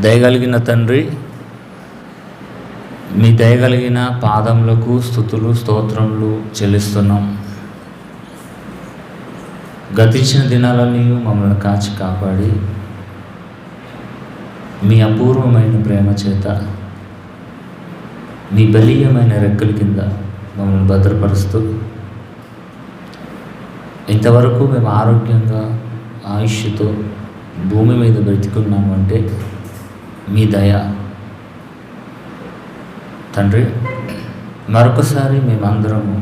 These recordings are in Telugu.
దయగలిగిన తండ్రి, మీ దయగలిగిన పాదములకు స్తుతులు స్తోత్రములు చెల్లిస్తున్నాం. గతించిన దినాలన్నీ మమ్మల్ని కాచి కాపాడి మీ అపూర్వమైన ప్రేమ చేత మీ బలీయమైన రెక్కల కింద మమ్మల్ని భద్రపరుస్తూ ఇంతవరకు మేము ఆరోగ్యంగా ఆయుష్తో భూమి మీద బ్రతికున్నాము అంటే మీ దయ తండ్రి. మరొకసారి మేమందరము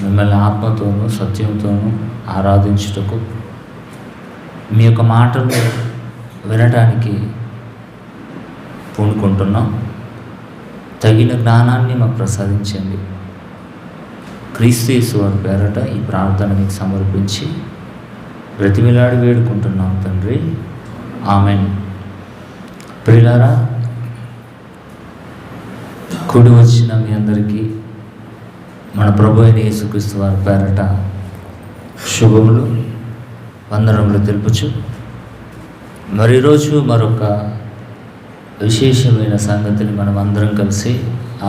మిమ్మల్ని ఆత్మతోనూ సత్యంతోనూ ఆరాధించుటకు, మీ యొక్క మాటలు వినడానికి పూనుకుంటున్నాం. తగిన జ్ఞానాన్ని మాకు ప్రసాదించండి. క్రీస్తు యేసు వారి పేరట ఈ ప్రార్థన మీకు సమర్పించి బ్రతిమిలాడి వేడుకుంటున్నాం తండ్రి, ఆమెన్. ప్రియులారా, కూడి వచ్చిన మీ అందరికీ మన ప్రభు అయిన యేసుక్రీస్తు వారి పేరట శుభములు వందనములు తెలుపుచు, మరి ఈరోజు మరొక విశేషమైన సంగతిని మనం అందరం కలిసి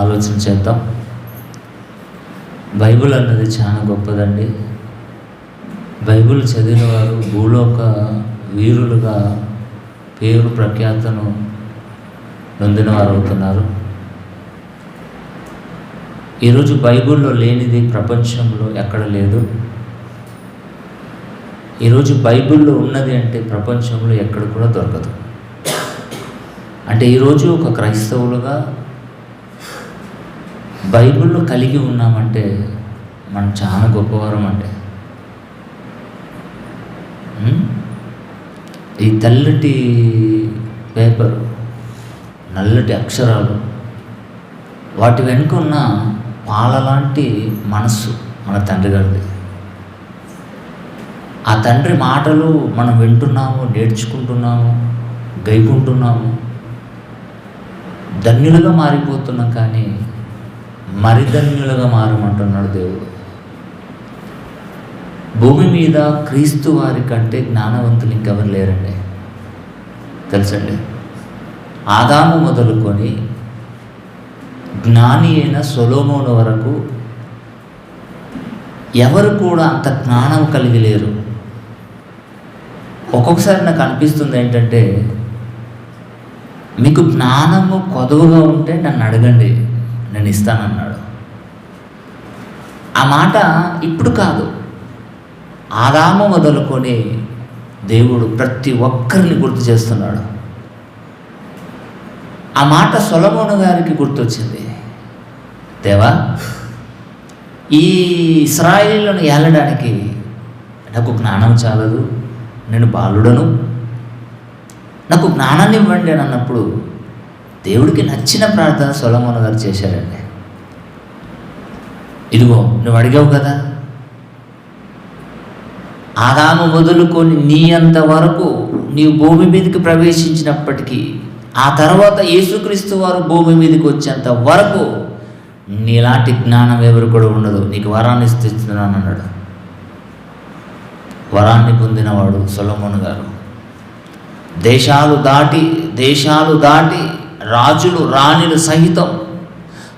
ఆలోచన చేద్దాం. బైబిల్ అన్నది చాలా గొప్పదండి. బైబిల్ చదివిన వారు భూలోక వీరులుగా పేరు ప్రఖ్యాతను పొందిన వారు అవుతున్నారు. ఈరోజు బైబిల్లో లేనిది ప్రపంచంలో ఎక్కడ లేదు. ఈరోజు బైబిల్లో ఉన్నది అంటే ప్రపంచంలో ఎక్కడ కూడా దొరకదు. అంటే ఈరోజు ఒక క్రైస్తవులుగా బైబిల్లో కలిగి ఉన్నామంటే మనం చాలా గొప్పవారం. అంటే ఈ తెల్లటి పేపరు, నల్లటి అక్షరాలు, వాటి వెనుక ఉన్న పాలలాంటి మనస్సు మన తండ్రి గారిది. ఆ తండ్రి మాటలు మనం వింటున్నాము, నేర్చుకుంటున్నాము, గైకుంటున్నాము, ధన్యులుగా మారిపోతున్నాం. కానీ మరి ధన్యులుగా మారమంటున్నాడు దేవుడు. భూమి మీద క్రీస్తు వారి కంటే జ్ఞానవంతులు ఇంకెవరు లేరండి. తెలుసండి, ఆదాము మొదలుకొని జ్ఞాని అయిన సొలొమోను వరకు ఎవరు కూడా అంత జ్ఞానం కలిగి లేరు. ఒక్కొక్కసారి నాకు అనిపిస్తుంది ఏంటంటే, మీకు జ్ఞానము కొదువుగా ఉంటే నన్ను అడగండి, నేను ఇస్తానన్నాడు. ఆ మాట ఇప్పుడు కాదు, ఆదాము మొదలుకొని దేవుడు ప్రతి ఒక్కరిని గుర్తు చేస్తున్నాడు. ఆ మాట సొలొమోను గారికి గుర్తొచ్చింది. దేవా, ఈ ఇశ్రాయేలును ఏలడానికి నాకు జ్ఞానం చాలదు, నేను బాలుడను, నాకు జ్ఞానాన్ని ఇవ్వండి అని అన్నప్పుడు దేవుడికి నచ్చిన ప్రార్థన సొలొమోను గారు చేశారండి. ఇదిగో నువ్వు అడిగావు కదా, ఆదాము మొదలుకొని నీ అంత వరకు నీవు భూమి మీదకి ప్రవేశించినప్పటికీ, ఆ తర్వాత యేసుక్రీస్తు వారు భూమి మీదకి వచ్చేంత వరకు నీలాంటి జ్ఞానం ఎవరు కూడా ఉండదు, నీకు వరాన్ని ఇస్తున్నాను అన్నాడు. వరాన్ని పొందినవాడు సొలొమోను గారు. దేశాలు దాటి రాజులు రాణిలు సహితం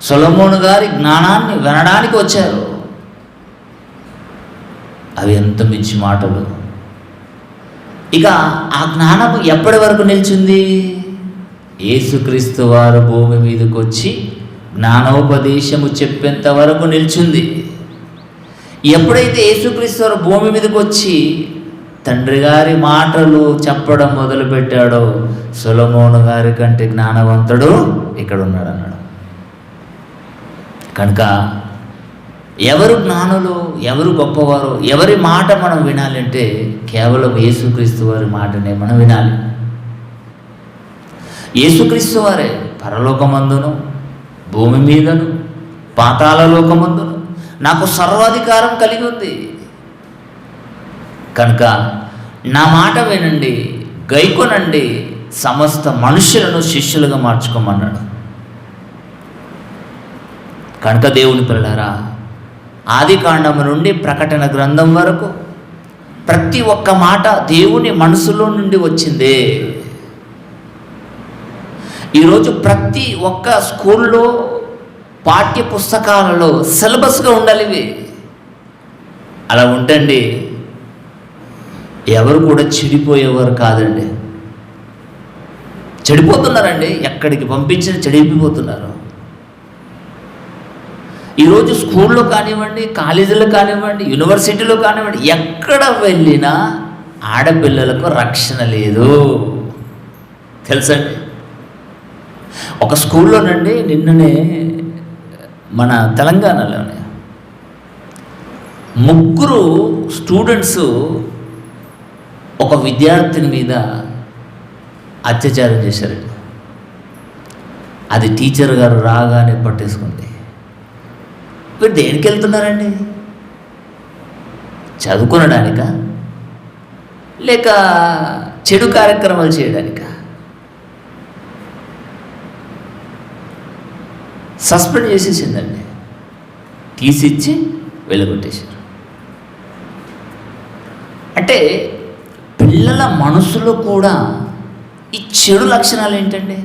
సొలొమోను గారి జ్ఞానాన్ని వినడానికి వచ్చారు. అవి ఎంత మంచి మాటలు. ఇక ఆ జ్ఞానము ఎప్పటి వరకు నిలిచింది? యేసుక్రీస్తు వారు భూమి మీదకి వచ్చి జ్ఞానోపదేశము చెప్పేంత వరకు నిలిచింది. ఎప్పుడైతే యేసుక్రీస్తు వారు భూమి మీదకి వచ్చి తండ్రి గారి మాటలు చెప్పడం మొదలుపెట్టాడో, సొలొమోను గారి కంటే జ్ఞానవంతుడు ఇక్కడ ఉన్నాడు అన్నాడు. కనుక ఎవరు జ్ఞానులు, ఎవరు గొప్పవారు, ఎవరి మాట మనం వినాలంటే కేవలం యేసుక్రీస్తు వారి మాటనే మనం వినాలి. యేసుక్రీస్తు వారే పరలోకమందును భూమి మీదను పాతాళ లోకమందును నాకు సర్వాధికారం కలిగి ఉంది. కనుక నా మాట వినండి, గైకొనండి, సమస్త మనుషులను శిష్యులుగా మార్చుకోమన్నాడు. కనుక దేవుని పిల్లలారా, ఆదికాండము నుండి ప్రకటన గ్రంథం వరకు ప్రతి ఒక్క మాట దేవుని మనసులో నుండి వచ్చిందే. ఈరోజు ప్రతి ఒక్క స్కూల్లో పాఠ్య పుస్తకాలలో సిలబస్గా ఉండాలి ఇవి. అలా ఉంటండి ఎవరు కూడా చెడిపోయేవారు కాదండి. చెడిపోతున్నారండి, ఎక్కడికి పంపించిన చెడిపోతున్నారు. ఈరోజు స్కూల్లో కానివ్వండి, కాలేజీలో కానివ్వండి, యూనివర్సిటీలో కానివ్వండి, ఎక్కడ వెళ్ళినా ఆడపిల్లలకు రక్షణ లేదు. తెలుసండి, ఒక స్కూల్లోనండి నిన్ననే మన తెలంగాణలోనే 3 స్టూడెంట్స్ ఒక విద్యార్థిని మీద అత్యాచారం చేశారండి. అది టీచర్ గారు రాగానే పట్టేసుకుంది. మీరు దేనికి వెళ్తున్నారండి? చదువుకునడానికా లేక చెడు కార్యక్రమాలు చేయడానికా? సస్పెండ్ చేసేసిందండి, తీసిచ్చి వెళ్ళగొట్టేశారు. అంటే పిల్లల మనసులో కూడా ఈ చెడు లక్షణాలు ఏంటండి?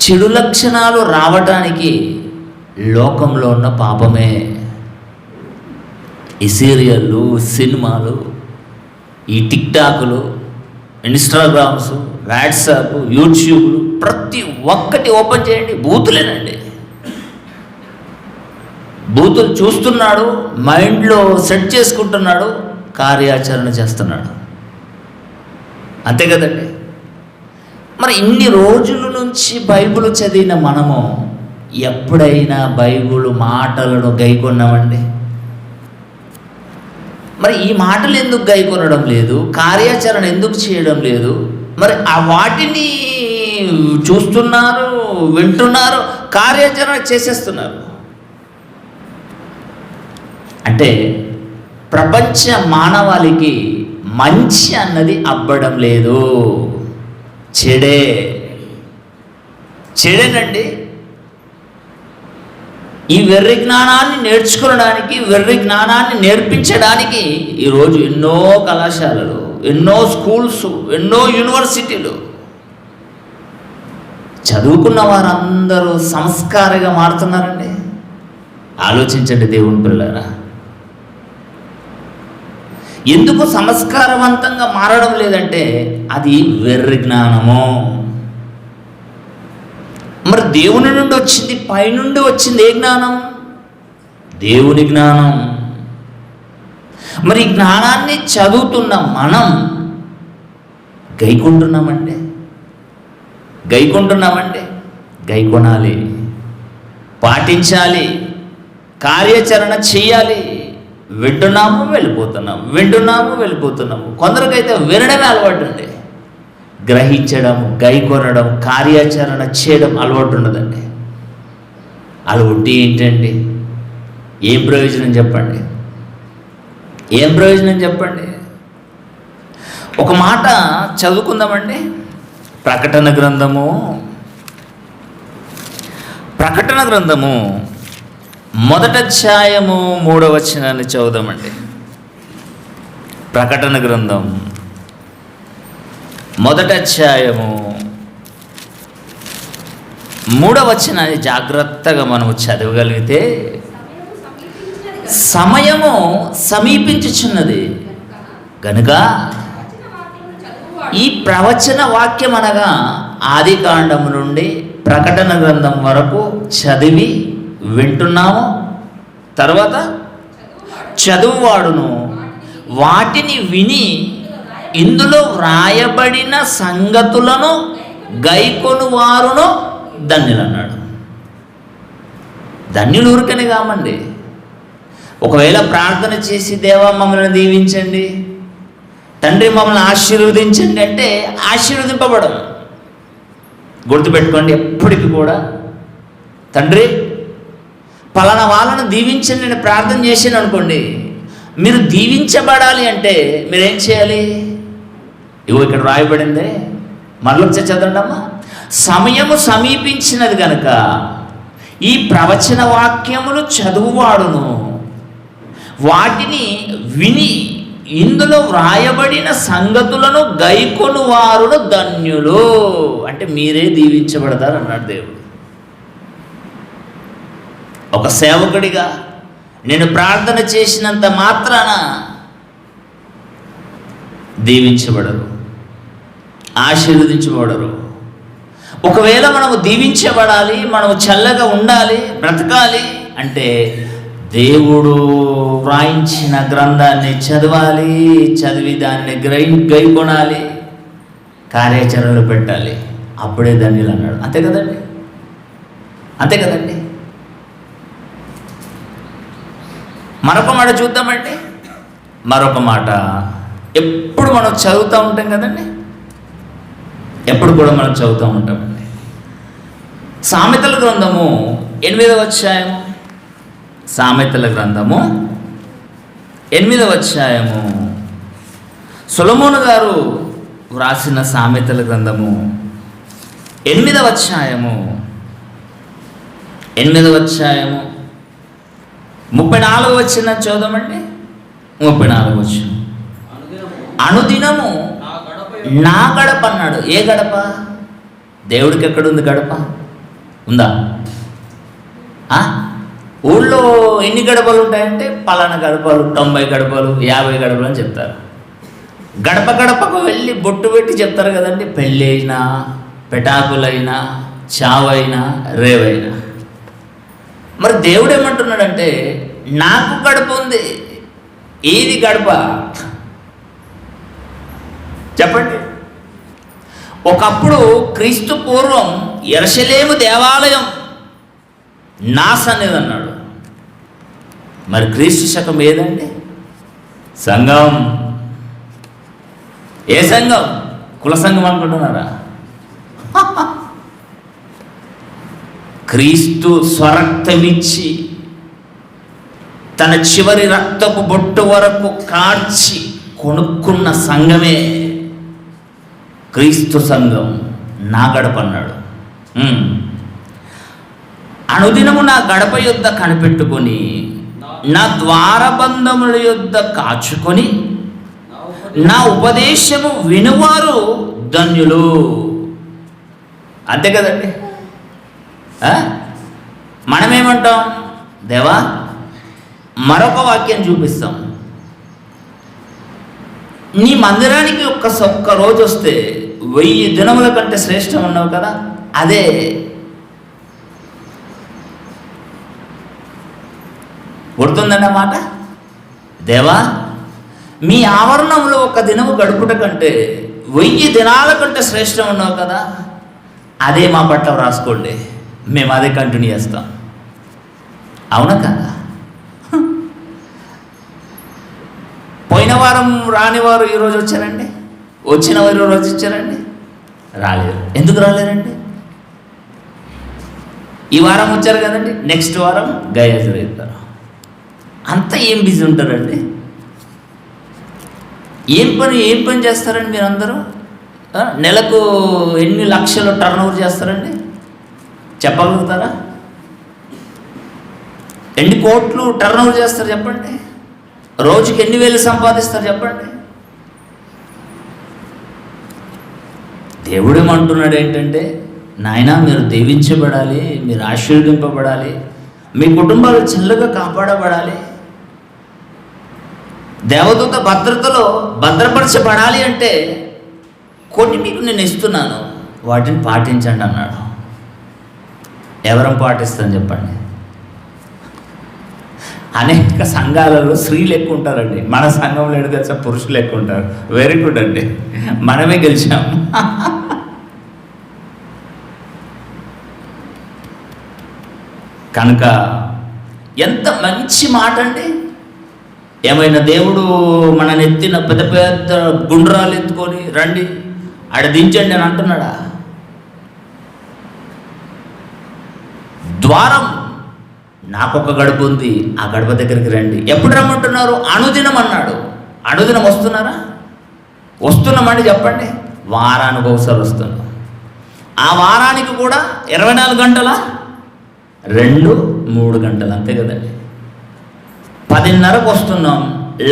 చెడు లక్షణాలు రావటానికి లోకంలో ఉన్న పాపమే. ఈ సీరియళ్ళు, సినిమాలు, ఈ టిక్టాకులు, ఇన్స్టాగ్రామ్స్, వాట్సాప్, యూట్యూబ్లు, ప్రతి ఒక్కటి ఓపెన్ చేయండి, బూతులేనండి. బూతులు చూస్తున్నాడు, మైండ్లో సెట్ చేసుకుంటున్నాడు, కార్యాచరణ చేస్తున్నాడు. అంతే కదండి. మరి ఇన్ని రోజుల నుంచి బైబిల్ చదివిన మనము ఎప్పుడైనా బైబిల్ మాటలను గైకొన్నామండి? మరి ఈ మాటలు ఎందుకు గైకొనడం లేదు? కార్యాచరణ ఎందుకు చేయడం లేదు? మరి ఆ వాటిని చూస్తున్నారు, వింటున్నారు, కార్యాచరణ చేసేస్తున్నారు. అంటే ప్రపంచ మానవాళికి మంచి అన్నది అబ్బడం లేదు, చెడేనండి. ఈ వెర్రి జ్ఞానాన్ని నేర్చుకోవడానికి, వెర్రి జ్ఞానాన్ని నేర్పించడానికి ఈరోజు ఎన్నో కళాశాలలు, ఎన్నో స్కూల్స్, ఎన్నో యూనివర్సిటీలు. చదువుకున్న వారందరూ సంస్కారంగా మారుతున్నారండి. ఆలోచించండి దేవుని పిల్లరా, ఎందుకు సంస్కారవంతంగా మారడం లేదంటే అది వెర్రి జ్ఞానము. మరి దేవుని నుండి వచ్చింది, పైనుండి వచ్చింది ఏ జ్ఞానం? దేవుని జ్ఞానం. మరి ఈ జ్ఞానాన్ని చదువుతున్న మనం గైకొంటున్నామండి? గైకొనాలి, పాటించాలి, కార్యాచరణ చేయాలి. వింటున్నాము వెళ్ళిపోతున్నాము. కొందరికైతే వినడమే అలవాటు అండి, గ్రహించడం, గైకొనడం, కార్యాచరణ చేయడం అలవాటు ఉండదండి. అలా ఉంటే ఏంటండి? ఏం ప్రయోజనం చెప్పండి? ఒక మాట చదువుకుందామండి. ప్రకటన గ్రంథము 1వ అధ్యాయము 3వ వచనాన్ని చదువుదామండి. ప్రకటన గ్రంథం 1వ అధ్యాయము 3వ వచనాన్ని జాగ్రత్తగా మనము చదవగలిగితే, సమయము సమీపించుచున్నది గనుక ఈ ప్రవచన వాక్యం అనగా ఆది కాండము నుండి ప్రకటన గ్రంథం వరకు చదివి వింటున్నాము. తర్వాత చదువువాడును వాటిని విని ఇందులో వ్రాయబడిన సంగతులను గైకొను వారును ధన్యులు అన్నాడు. ధన్యులు ఊరికనే కామండి. ఒకవేళ ప్రార్థన చేసి దేవా మమ్మల్ని దీవించండి, తండ్రి మమ్మల్ని ఆశీర్వదించండి అంటే ఆశీర్వదింపబడము. గుర్తుపెట్టుకోండి, ఎప్పటికీ కూడా తండ్రి పలానా వాళ్ళను దీవించండి నేను ప్రార్థన చేశాను అనుకోండి, మీరు దీవించబడాలి అంటే మీరేం చేయాలి? ఇగో ఇక్కడ రాయబడిందే, మరొకసారి చదవండి అమ్మా. సమయము సమీపించినది కనుక ఈ ప్రవచన వాక్యములు చదువువాడును వాటిని విని ఇందులో వ్రాయబడిన సంగతులను గైకొను వారును ధన్యులు. అంటే మీరే దీవించబడతారు అన్నాడు దేవుడు. ఒక సేవకుడిగా నేను ప్రార్థన చేసినంత మాత్రాన దీవించబడరు, ఆశీర్వదించబడరు. ఒకవేళ మనము దీవించబడాలి, మనము చల్లగా ఉండాలి, బ్రతకాలి అంటే దేవుడు వ్రాయించిన గ్రంథాన్ని చదవాలి, చదివి దాన్ని గైకొనాలి, కార్యాచరణలు పెట్టాలి. అప్పుడే ధన్యులు అన్నాడు. అంతే కదండి, అంతే కదండి. మరొక మాట చూద్దామండి. మరొక మాట ఎప్పుడు మనం చదువుతూ ఉంటాం కదండి, ఎప్పుడు కూడా మనం చదువుతూ ఉంటామండి. సామెతల గ్రంథము 8వ అధ్యాయము, సామెతల గ్రంథము 8వ అధ్యాయము, సొలొమోను గారు వ్రాసిన సామెతల గ్రంథము 8వ అధ్యాయము 34వ వచనం చదువుదామండి. 34వ వచనం, అనుదినము నా గడప అన్నాడు. ఏ గడప? దేవుడికి ఎక్కడుంది గడప? ఉందా? ఊళ్ళో ఎన్ని గడపలు ఉంటాయంటే పలానా గడపలు, 90 గడపలు, 50 గడపలు అని చెప్తారు. గడప గడపకు వెళ్ళి బొట్టు పెట్టి చెప్తారు కదండి. పెళ్ళి అయినా, పెటాకులైనా, చావైనా, రేవైనా. మరి దేవుడు ఏమంటున్నాడంటే నాకు గడప ఉంది. ఏది గడప చెప్పండి. ఒకప్పుడు క్రీస్తు పూర్వం యెరూషలేము దేవాలయం నా సన్నిధి అన్నాడు. మరి క్రీస్తు శకం ఏదండి? సంఘం. ఏ సంఘం? కుల సంఘం అనుకుంటున్నారా? క్రీస్తు స్వరక్తమిచ్చి తన చివరి రక్తపు బొట్టు వరకు కార్చి కొనుక్కున్న సంఘమే క్రీస్తు సంఘం. నా గడప అన్నాడు. అనుదినము నా గడప యొద్ద కనిపెట్టుకొని, నా ద్వారబంధముల యొద్ద కాచుకొని, నా ఉపదేశము వినువారు ధన్యులు. అంతే కదండి. మనమేమంటాం? దేవా, మరొక వాక్యం చూపిస్తాం. నీ మందిరానికి ఒక్క రోజు వస్తే 1000 దినముల కంటే శ్రేష్టం ఉన్నావు కదా. అదే గుర్తుందన్నమాట. దేవా, మీ ఆవరణంలో 1 దినము గడుపుట కంటే 1000 దినాల కంటే శ్రేష్టం ఉన్నావు కదా. అదే మా పట్ల రాసుకోండి, మేము అదే కంటిన్యూ చేస్తాం. అవునా కదా? పోయిన వారం రాని వారు ఈరోజు వచ్చారండి, వచ్చిన వారు ఈరోజు వచ్చారండి, రాలేరు. ఎందుకు రాలేరండి? ఈ వారం వచ్చారు కదండి, నెక్స్ట్ వారం గైహాజరు అవుతారు. అంతా ఏం బిజీ ఉంటారండి? ఏం పని చేస్తారండి మీరందరూ? నెలకు ఎన్ని లక్షలు టర్నోవర్ చేస్తారండి? చెప్పగలుగుతారా? ఎన్ని కోట్లు టర్నోవర్ చేస్తారు చెప్పండి? రోజుకి ఎన్ని వేలు సంపాదిస్తారు చెప్పండి? దేవుడు ఏమంటున్నాడు ఏంటంటే, నాయనా, మీరు దీవించబడాలి, మీరు ఆశీర్వదింపబడాలి, మీ కుటుంబాలు చల్లగా కాపాడబడాలి, దేవదూత భద్రతలో భద్రపరచబడాలి అంటే కొన్ని మీకు నేను ఇస్తున్నాను, వాటిని పాటించండి అన్నాడు. ఎవరం పాటిస్తాం చెప్పండి? అనేక సంఘాలలో స్త్రీలు ఎక్కువ ఉంటారండి. మన సంఘంలో ఎడుకొచ్చా పురుషులు ఎక్కువ ఉంటారు. వెరీ గుడ్ అండి, మనమే గెలిచాం. కనుక ఎంత మంచి మాట అండి. ఏమైనా దేవుడు మన నెత్తిన పెద్ద పెద్ద గుండ్రాలు ఎత్తుకొని రండి ఆడ దించండి అని అంటున్నాడా? ద్వారం, నాకొక గడప ఉంది, ఆ గడప దగ్గరికి రండి. ఎప్పుడు రమ్మంటున్నారు? అనుదినం అన్నాడు. అనుదినం వస్తున్నారా? వస్తున్నామని చెప్పండి. వారానికి ఒకసారి వస్తున్నాం. ఆ వారానికి కూడా 24 గంటలా? 2-3 గంటలు, అంతే కదండి. 10:30కు వస్తున్నాం,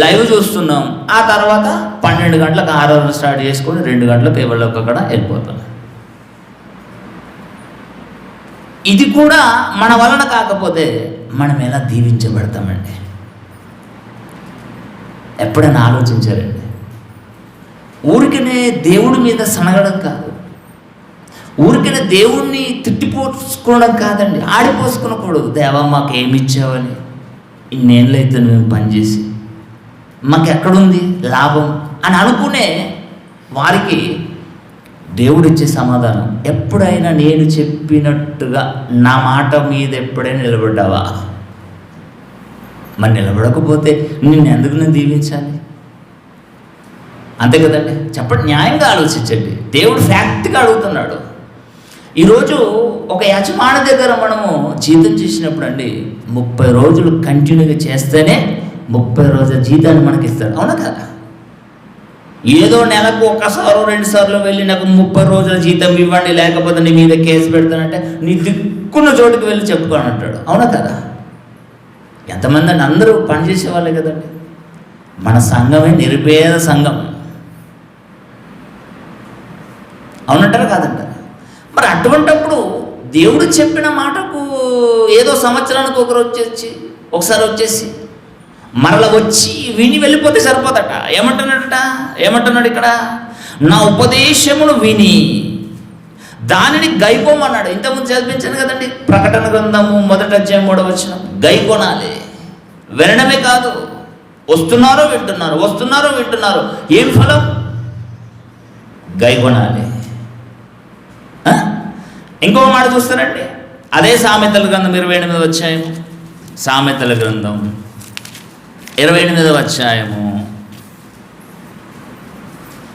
లైవ్ చూస్తున్నాం. ఆ తర్వాత 12 గంటలకు ఆరాధన స్టార్ట్ చేసుకొని 2 గంటలకు ఎవరికి అక్కడ వెళ్ళిపోతాం. ఇది కూడా మన వలన కాకపోతే మనం ఎలా దీవించబడతామండి? ఎప్పుడైనా ఆలోచించారండి? ఊరికనే దేవుడి మీద సనగడం కాదు, ఊరికనే దేవుణ్ణి తిట్టిపోసుకోవడం కాదండి, ఆడిపోసుకునకూడదు. దేవా మాకు ఏమి ఇచ్చావని, ఇన్నేళ్ళైతే మేము పనిచేసి మాకు ఎక్కడుంది లాభం అని అనుకునే వారికి దేవుడిచ్చే సమాధానం, ఎప్పుడైనా నేను చెప్పినట్టుగా నా మాట మీద ఎప్పుడైనా నిలబడ్డావా? మరి నిలబడకపోతే నిన్ను ఎందుకు నేను దీవించాలి? అంతే కదండి, చెప్పండి, న్యాయంగా ఆలోచించండి. దేవుడు ఫ్యాక్ట్గా అడుగుతున్నాడు. ఈరోజు ఒక యజమాని దగ్గర మనము జీతం చేసినప్పుడు అండి 30 రోజులు కంటిన్యూగా చేస్తేనే 30 రోజుల జీతాన్ని మనకి ఇస్తాడు. అవునా కదా? ఏదో నెలకు 1 సారో 2 సార్లు వెళ్ళి నాకు 30 రోజుల జీతం ఇవ్వండి, లేకపోతే నీ మీద కేసు పెడతానంటే నీ దిక్కున్న చోటుకి వెళ్ళి చెప్పుకోని అంటాడు. అవునా కదా? ఎంతమంది అండి? అందరూ పనిచేసే వాళ్ళే కదండి. మన సంఘమే నిరుపేద సంఘం. అవునంటారా కాదంటారా? మరి అటువంటప్పుడు దేవుడు చెప్పిన మాటకు ఏదో సంవత్సరానికి ఒకసారి వచ్చేసి మరల వచ్చి విని వెళ్ళిపోతే సరిపోదట. ఏమంటున్నాడు ఇక్కడ? నా ఉపదేశమును విని దానిని గైకోమన్నాడు. ఇంతకుముందు చదివించాను కదండి, ప్రకటన గ్రంథము 1వ అధ్యాయం 3వ వచనం. గైకొనాలి, వినడమే కాదు, వస్తున్నారో వింటున్నారు. ఏం ఫలం? గైకొనాలి. ఇంకొక మాట చూస్తారండి, అదే సామెతల గ్రంథం 28వ అధ్యాయం. సామెతల గ్రంథం 28వ అధ్యాయము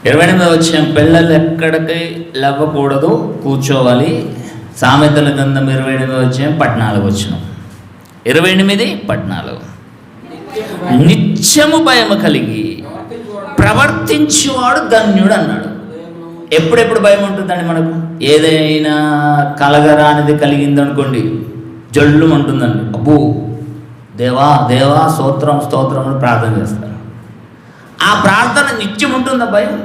28వ అధ్యాయం. పిల్లలు ఎక్కడికి లేవకూడదు, కూర్చోవాలి. సామెతల గ్రంథం 28వ అధ్యాయం 14వ వచనం. 28:14. నిత్యము భయము కలిగి ప్రవర్తించువాడు ధన్యుడు అన్నాడు. ఎప్పుడెప్పుడు భయం ఉంటుందండి మనకు? ఏదైనా కలగరానిది కలిగిందనుకోండి, జల్లు ఉంటుందండి. అబ్బో దేవా స్తోత్రం అని ప్రార్థన చేస్తారు. ఆ ప్రార్థన నిత్యం ఉంటుందా భయం?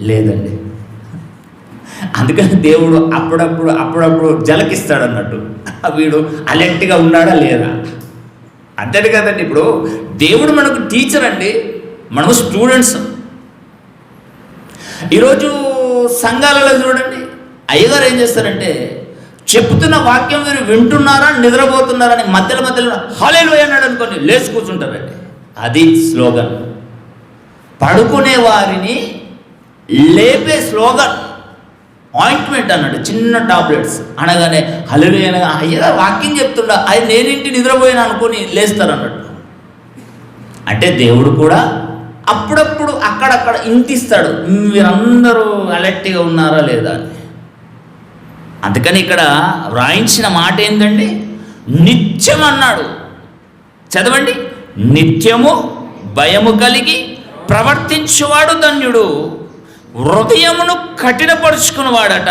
లేదండి. అందుకని దేవుడు అప్పుడప్పుడు జలకిస్తాడు అన్నట్టు. వీడు అలర్ట్గా ఉన్నాడా లేదా? అంతే కదండి. ఇప్పుడు దేవుడు మనకు టీచర్ అండి, మనము స్టూడెంట్స్. ఈరోజు సంఘాలలో చూడండి, అయ్యగారు ఏం చేస్తారంటే చెప్తున్న వాక్యం మీరు వింటున్నారా నిద్రపోతున్నారని మధ్యలో హల్లెలూయా అన్నాడు అనుకోండి, లేచి కూర్చుంటారండి. అది స్లోగన్. పడుకునే వారిని లేపే స్లోగన్. ఆయింట్మెంట్ అన్నాడు, చిన్న టాబ్లెట్స్ అనగానే హల్లెలూయా అనగా అయ్యగారు వాక్యం చెప్తుండా, అది నేనింటి నిద్రపోయాను అనుకుని లేస్తారు అన్నట్టు. అంటే దేవుడు కూడా అప్పుడప్పుడు అక్కడక్కడ ఇంటిస్తాడు, మీరందరూ అలర్ట్గా ఉన్నారా లేదా అని. అందుకని ఇక్కడ వ్రాయించిన మాట ఏంటండి? నిత్యం అన్నాడు. చదవండి, నిత్యము భయము కలిగి ప్రవర్తించువాడు ధన్యుడు. హృదయమును కఠినపరుచుకున్నవాడట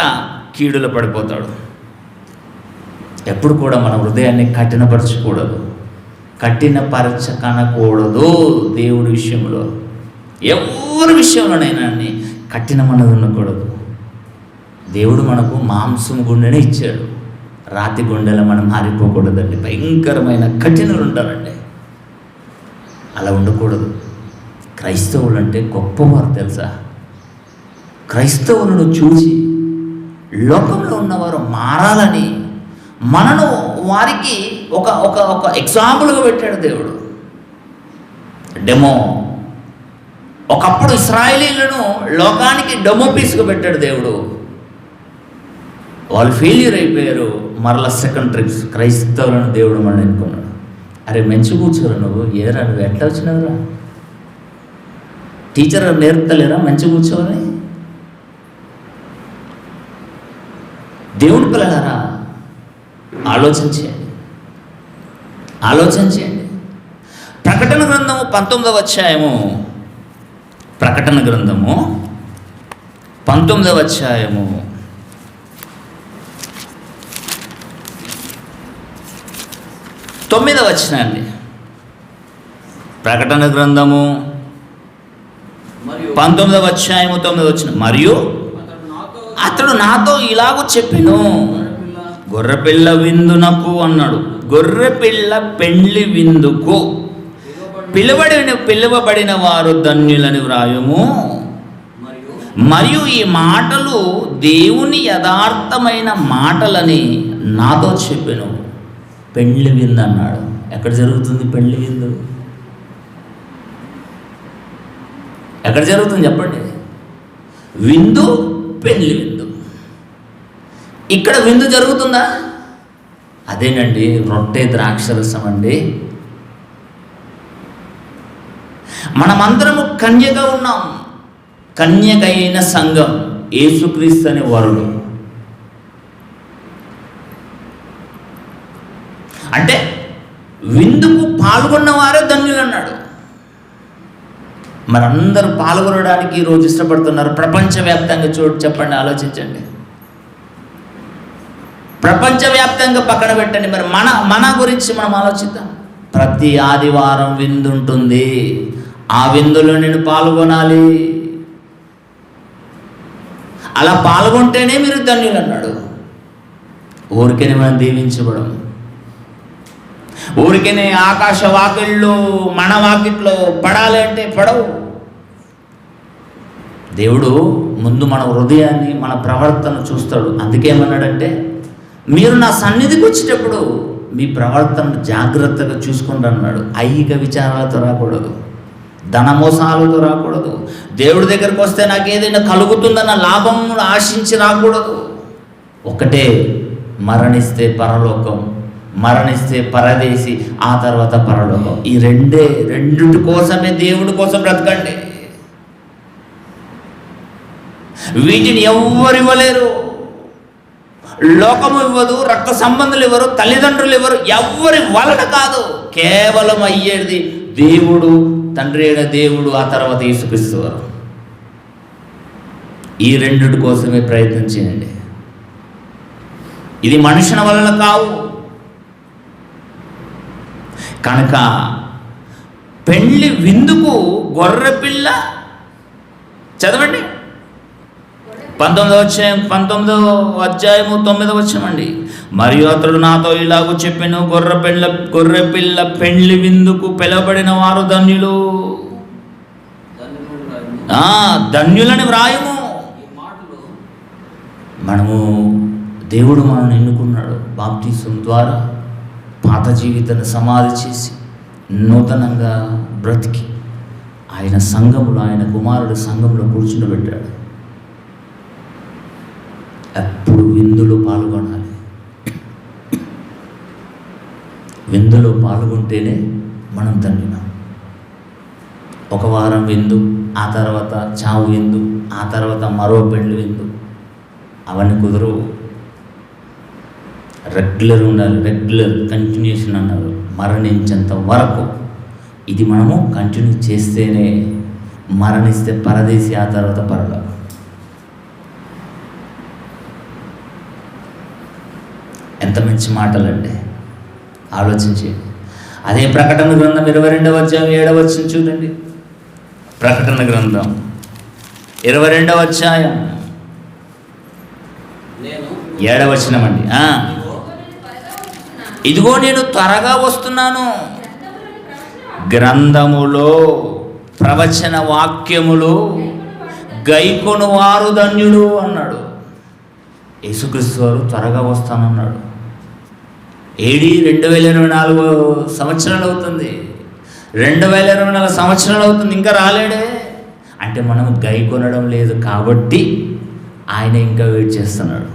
కీడులో పడిపోతాడు. ఎప్పుడు కూడా మన హృదయాన్ని కఠినపరచకూడదు, కఠినపరచకనకూడదు. దేవుడి విషయంలో, ఎవరి విషయంలోనైనా కఠినమన్నది ఉండకూడదు. దేవుడు మనకు మాంసం గుండెనే ఇచ్చాడు, రాతి గుండెలో మనం మారిపోకూడదండి. భయంకరమైన కఠినలు ఉంటారండి, అలా ఉండకూడదు. క్రైస్తవులు అంటే గొప్పవారు తెలుసా? క్రైస్తవులను చూసి లోకంలో ఉన్నవారు మారాలని మనను వారికి ఒక ఎగ్జాంపుల్గా పెట్టాడు దేవుడు. డెమో. ఒకప్పుడు ఇశ్రాయేలీలను లోకానికి డెమో పీస్గా పెట్టాడు దేవుడు. వాళ్ళు ఫెయిల్యూర్ అయిపోయారు. మరలా సెకండ్ ట్రిప్స్ క్రైస్తవులను దేవుడు మనం ఎన్నుకున్నాడు. అరే మంచి కూర్చోరా నువ్వు, ఏరా నువ్వు ఎట్లా వచ్చినావురా? టీచర్ నేర్పుతలేరా మంచి కూర్చోని? దేవుడి పిల్లలారా, ఆలోచన చేయండి. ప్రకటన గ్రంథము 19వ అధ్యాయము. ప్రకటన గ్రంథము 19వ అధ్యాయము 9వ వచనాన్ని. ప్రకటన గ్రంథము 19వ అధ్యాయము 9వ వచనం. మరియు అతడు నాతో ఇలాగూ చెప్పెను, గొర్రెపిల్ల విందునకు అన్నాడు. గొర్రెపిల్ల పెండ్లి విందుకు పిలువబడిన వారు ధన్యులని వ్రాయుము. మరియు ఈ మాటలు దేవుని యథార్థమైన మాటలని నాతో చెప్పెను. పెండ్లి విందు అన్నాడు. ఎక్కడ జరుగుతుంది పెండ్లి విందు? ఎక్కడ జరుగుతుంది చెప్పండి? విందు, పెండ్లి విందు. ఇక్కడ విందు జరుగుతుందా? అదేనండి, రొట్టె ద్రాక్షరసం అండి. మనమందరము కన్యగా ఉన్నాం. కన్యకైన సంఘం, యేసుక్రీస్తు అనే వరుడు. అంటే విందుకు పాల్గొన్న వారే ధన్యులు అన్నాడు. మరందరూ పాల్గొనడానికి ఈరోజు ఇష్టపడుతున్నారు. ప్రపంచవ్యాప్తంగా చెప్పండి, ఆలోచించండి. ప్రపంచవ్యాప్తంగా పక్కన పెట్టండి. మరి మన గురించి మనం ఆలోచిద్దాం. ప్రతి ఆదివారం విందు ఉంటుంది. ఆ విందులో నేను పాల్గొనాలి. అలా పాల్గొంటేనే మీరు ధన్యులు అన్నాడు. ఊరికేనే మనం దీవించబడం, ఊరికేనే ఆకాశ వాకిళ్ళు మన వాకిట్లో పడాలి అంటే పడవు. దేవుడు ముందు మన హృదయాన్ని, మన ప్రవర్తన చూస్తాడు. అందుకేమన్నాడంటే, మీరు నా సన్నిధికి వచ్చేటప్పుడు మీ ప్రవర్తన జాగ్రత్తగా చూసుకుంటూ అన్నాడు. ఐహిక విచారాలతో రాకూడదు, ధనమోసాలతో రాకూడదు. దేవుడి దగ్గరకు వస్తే నాకు ఏదైనా కలుగుతుందన్న లాభం ఆశించి రాకూడదు. ఒకటే, మరణిస్తే పరలోకం, మరణిస్తే పరదేశి, ఆ తర్వాత పరలోకం. ఈ రెండింటి కోసమే దేవుడి కోసం బ్రతకండి. వీటిని ఎవ్వరు ఇవ్వలేరు. లోకము ఇవ్వదు, రక్త సంబంధులు ఇవ్వరు, తల్లిదండ్రులు ఇవ్వరు. ఎవ్వరి వలన కాదు, కేవలం అయ్యేది దేవుడు, తండ్రి అయిన దేవుడు, ఆ తర్వాత యేసుక్రీస్తు వారు. ఈ రెండిటి కోసమే ప్రయత్నం చేయండి. ఇది మనుషుల వలన కావు. కనుక పెండ్లి విందుకు గొర్రెపిల్ల, చదవండి 19వ అధ్యాయము 9వ వచనం అండి. మరియు అతడు నాతో ఇలాగూ చెప్పెను, గొర్రెపిల్ల పెండ్లి విందుకు పిలవబడిన వారు ధన్యులు. ధన్యులని వ్రాయము. దేవుడు మనల్ని ఎన్నుకున్నాడు. బాప్తిసం ద్వారా పాత జీవితాన్ని సమాధి చేసి నూతనంగా బ్రతికి ఆయన సంఘములో, ఆయన కుమారుడు సంఘంలో కూర్చుండబెట్టాడు. ఎప్పుడు విందులో పాల్గొనాలి. విందులో పాల్గొంటేనే మనం ధన్యులం. ఒక వారం విందు, ఆ తర్వాత చావు విందు, ఆ తర్వాత మరో పెండ్లి విందు, అవన్నీ కుదరవు. రెగ్యులర్ ఉండాలి. రెగ్యులర్ కంటిన్యూషన్ అన్నారు, మరణించేంత వరకు. ఇది మనము కంటిన్యూ చేస్తేనే, మరణిస్తే పరదేశి, ఆ తర్వాత పరలోకం. ఎంత మంచి మాటలండి, ఆలోచించేది. అదే ప్రకటన గ్రంథం 22వ అధ్యాయం 7వ వచనం చూడండి. ప్రకటన గ్రంథం 22వ అధ్యాయం 7వ వచనం అండి. ఇదిగో నేను త్వరగా వస్తున్నాను, గ్రంథములో ప్రవచన వాక్యములు గైకొను వారు ధన్యుడు అన్నాడు. యేసుక్రీస్తు వారు త్వరగా వస్తానన్నాడు. 2024 సంవత్సరాలు అవుతుంది. 2024 సంవత్సరాలు అవుతుంది, ఇంకా రాలేడే. అంటే మనం గైకొనడం లేదు కాబట్టి ఆయన ఇంకా వెయిట్ చేస్తున్నాడు.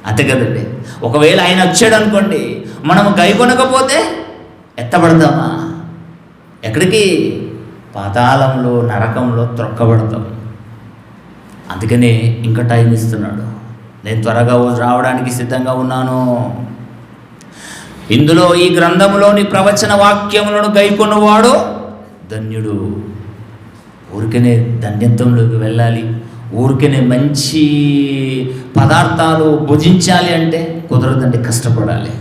అంతే కదండి. ఒకవేళ ఆయన వచ్చాడు అనుకోండి, మనం గైకొనకపోతే ఎత్తబడతామా? ఎక్కడికి? పాతాళంలో, నరకంలో త్రొక్కబడతాం. అందుకనే ఇంకా టైం ఇస్తున్నాడు. నేను త్వరగా రావడానికి సిద్ధంగా ఉన్నాను. ఇందులో ఈ గ్రంథంలోని ప్రవచన వాక్యములను గైకొన్నవాడు ధన్యుడు. ఊరికనే ధన్యత్వంలోకి వెళ్ళాలి, ఊరికనే మంచి పదార్థాలు భుజించాలి అంటే కుదరదండి, కష్టపడాలి.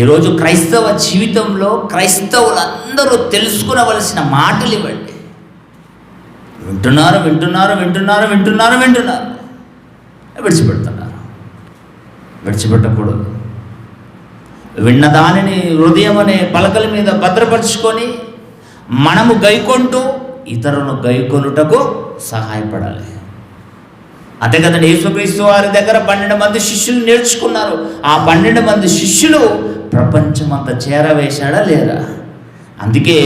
ఈరోజు క్రైస్తవ జీవితంలో క్రైస్తవులందరూ తెలుసుకునవలసిన మాటలు ఇవ్వండి. వింటున్నారు వింటున్నారు వింటున్నారు వింటున్నారు వింటున్నారు విడిచిపెడుతున్నారు. విడిచిపెట్టకూడదు. విన్న దానిని హృదయం అనే పలకల మీద భద్రపరుచుకొని మనము గైకొంటూ ఇతరులను గైకొనుటకు సహాయపడాలి. అంతే కదండి. యేసుక్రీస్తు వారి దగ్గర 12 మంది శిష్యులు నేర్చుకున్నారు. ఆ 12 మంది శిష్యులు ప్రపంచమంతా చేరవేశాడా లేరా? అందుకే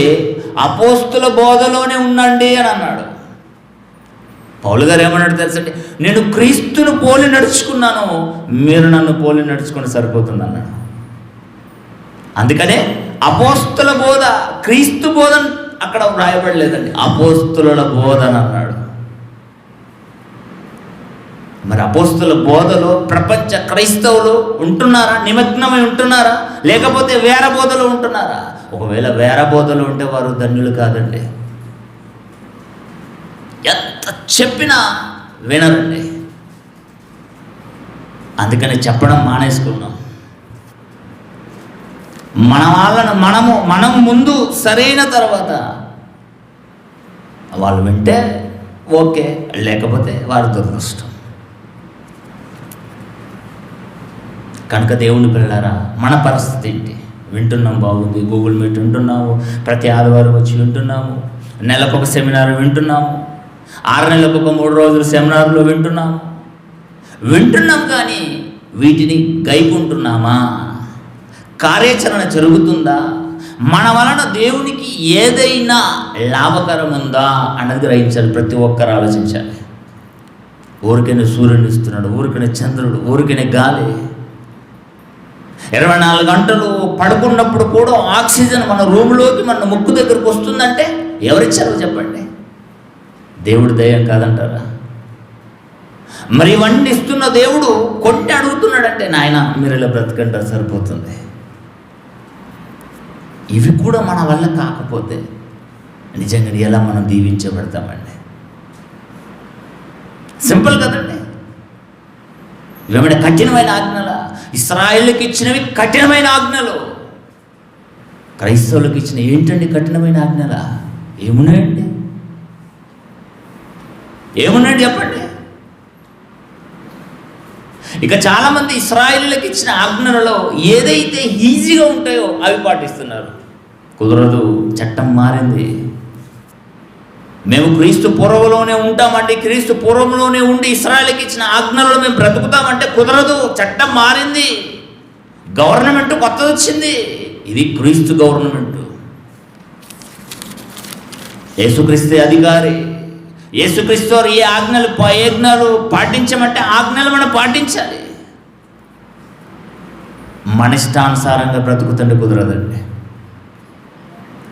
అపోస్తుల బోధలోనే ఉండండి అని అన్నాడు. పౌలు గారు ఏమన్నాడు తెలుసండి? నేను క్రీస్తును పోలి నడుచుకున్నాను, మీరు నన్ను పోలి నడుచుకుని సరిపోతుంది అన్నాడు. అందుకనే అపోస్తుల బోధ, క్రీస్తు బోధ అక్కడ వ్రాయబడలేదండి, అపోస్తుల బోధన అన్నాడు. మరి అపోస్తుల బోధలో ప్రపంచ క్రైస్తవులు ఉంటున్నారా? నిమగ్నమై ఉంటున్నారా? లేకపోతే వేరే బోధలో ఉంటున్నారా? ఒకవేళ వేరే బోధలో ఉంటే వారు ధన్యులు కాదండి. ఎంత చెప్పినా వినరండి. అందుకని చెప్పడం మానేసుకున్నాం. మన వాళ్ళను మనం ముందు సరైన తర్వాత వాళ్ళు వింటే ఓకే, లేకపోతే వారి దురదృష్టం. కనుక దేవుని పిల్లలారా, మన పరిస్థితి ఏంటి? వింటున్నాం, బాగుంది. గూగుల్ మీట్ వింటున్నాము, ప్రతి ఆదివారం వచ్చి వింటున్నాము, నెలకొక సెమినార్ వింటున్నాము, 6 నెలలకు ఒక 3 రోజులు సెమినార్లో వింటున్నాం. కానీ వీటిని గైకుంటున్నామా? కార్యాచరణ జరుగుతుందా? మన వలన దేవునికి ఏదైనా లాభకరం ఉందా అన్నది గ్రహించాలి. ప్రతి ఒక్కరు ఆలోచించాలి. ఊరికైనా సూర్యుని ఇస్తున్నాడు, ఊరికైనా చంద్రుడు, ఊరికైనా గాలి. 24 గంటలు పడుకున్నప్పుడు కూడా ఆక్సిజన్ మన రూమ్లోకి, మన ముక్కు దగ్గరకు వస్తుందంటే ఎవరిచ్చారో చెప్పండి? దేవుడు దయ్యం కాదంటారా? మరి ఇవన్నీ ఇస్తున్న దేవుడు కొన్ని అడుగుతున్నాడంటే, నాయన మీరు ఇలా బ్రతకంటారు సరిపోతుంది. ఇవి కూడా మన వల్ల కాకపోతే నిజంగా ఎలా మనం దీవించబడతామండి? సింపుల్ కదండి. ఇవేమైనా కఠినమైన ఆజ్ఞలా? ఇశ్రాయేలుకి ఇచ్చినవి కఠినమైన ఆజ్ఞలు. క్రైస్తవులకు ఇచ్చిన ఏంటండి కఠినమైన ఆజ్ఞలా? ఏమున్నాయండి చెప్పండి. ఇక చాలామంది ఇశ్రాయేలులకు ఇచ్చిన ఆజ్ఞలలో ఏదైతే ఈజీగా ఉంటాయో అవి పాటిస్తున్నారు. కుదరదు, చట్టం మారింది. మేము క్రీస్తు పూర్వంలోనే ఉంటామండి, క్రీస్తు పూర్వంలోనే ఉండి ఇశ్రాయేలుకి ఇచ్చిన ఆజ్ఞలలో మేము బ్రతుకుతామంటే కుదరదు, చట్టం మారింది, గవర్నమెంట్ కొత్తది వచ్చింది. ఇది క్రీస్తు గవర్నమెంట్. యేసుక్రీస్తే అధికారి. యేసుక్రీస్తు ఏ ఆజ్ఞలు పాటించమంటే ఆజ్ఞలు మనం పాటించాలి. మన ఇష్టానుసారంగా బ్రతుకుతుంటే కుదరదండి.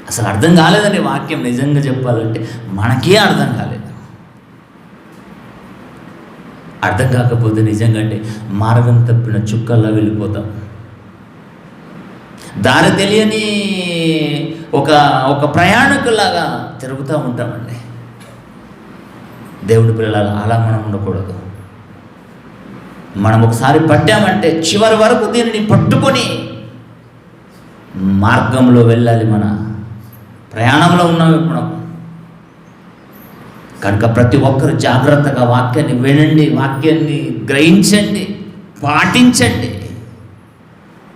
అసలు అర్థం కాలేదండి వాక్యం. నిజంగా చెప్పాలంటే మనకే అర్థం కాలేదు. అర్థం కాకపోతే నిజంగా అంటే మార్గం తప్పిన చుక్కల్లా వెళ్ళిపోతాం. దారి తెలియని ఒక ప్రయాణికులాగా తిరుగుతూ ఉంటామండి. దేవుడి పిల్లలు అలా మనం ఉండకూడదు. మనం ఒకసారి పట్టామంటే చివరి వరకు దీనిని పట్టుకొని మార్గంలో వెళ్ళాలి. మన ప్రయాణంలో ఉన్నాం ఇప్పుడు. కనుక ప్రతి ఒక్కరు జాగ్రత్తగా వాక్యాన్ని వినండి, వాక్యాన్ని గ్రహించండి, పాటించండి.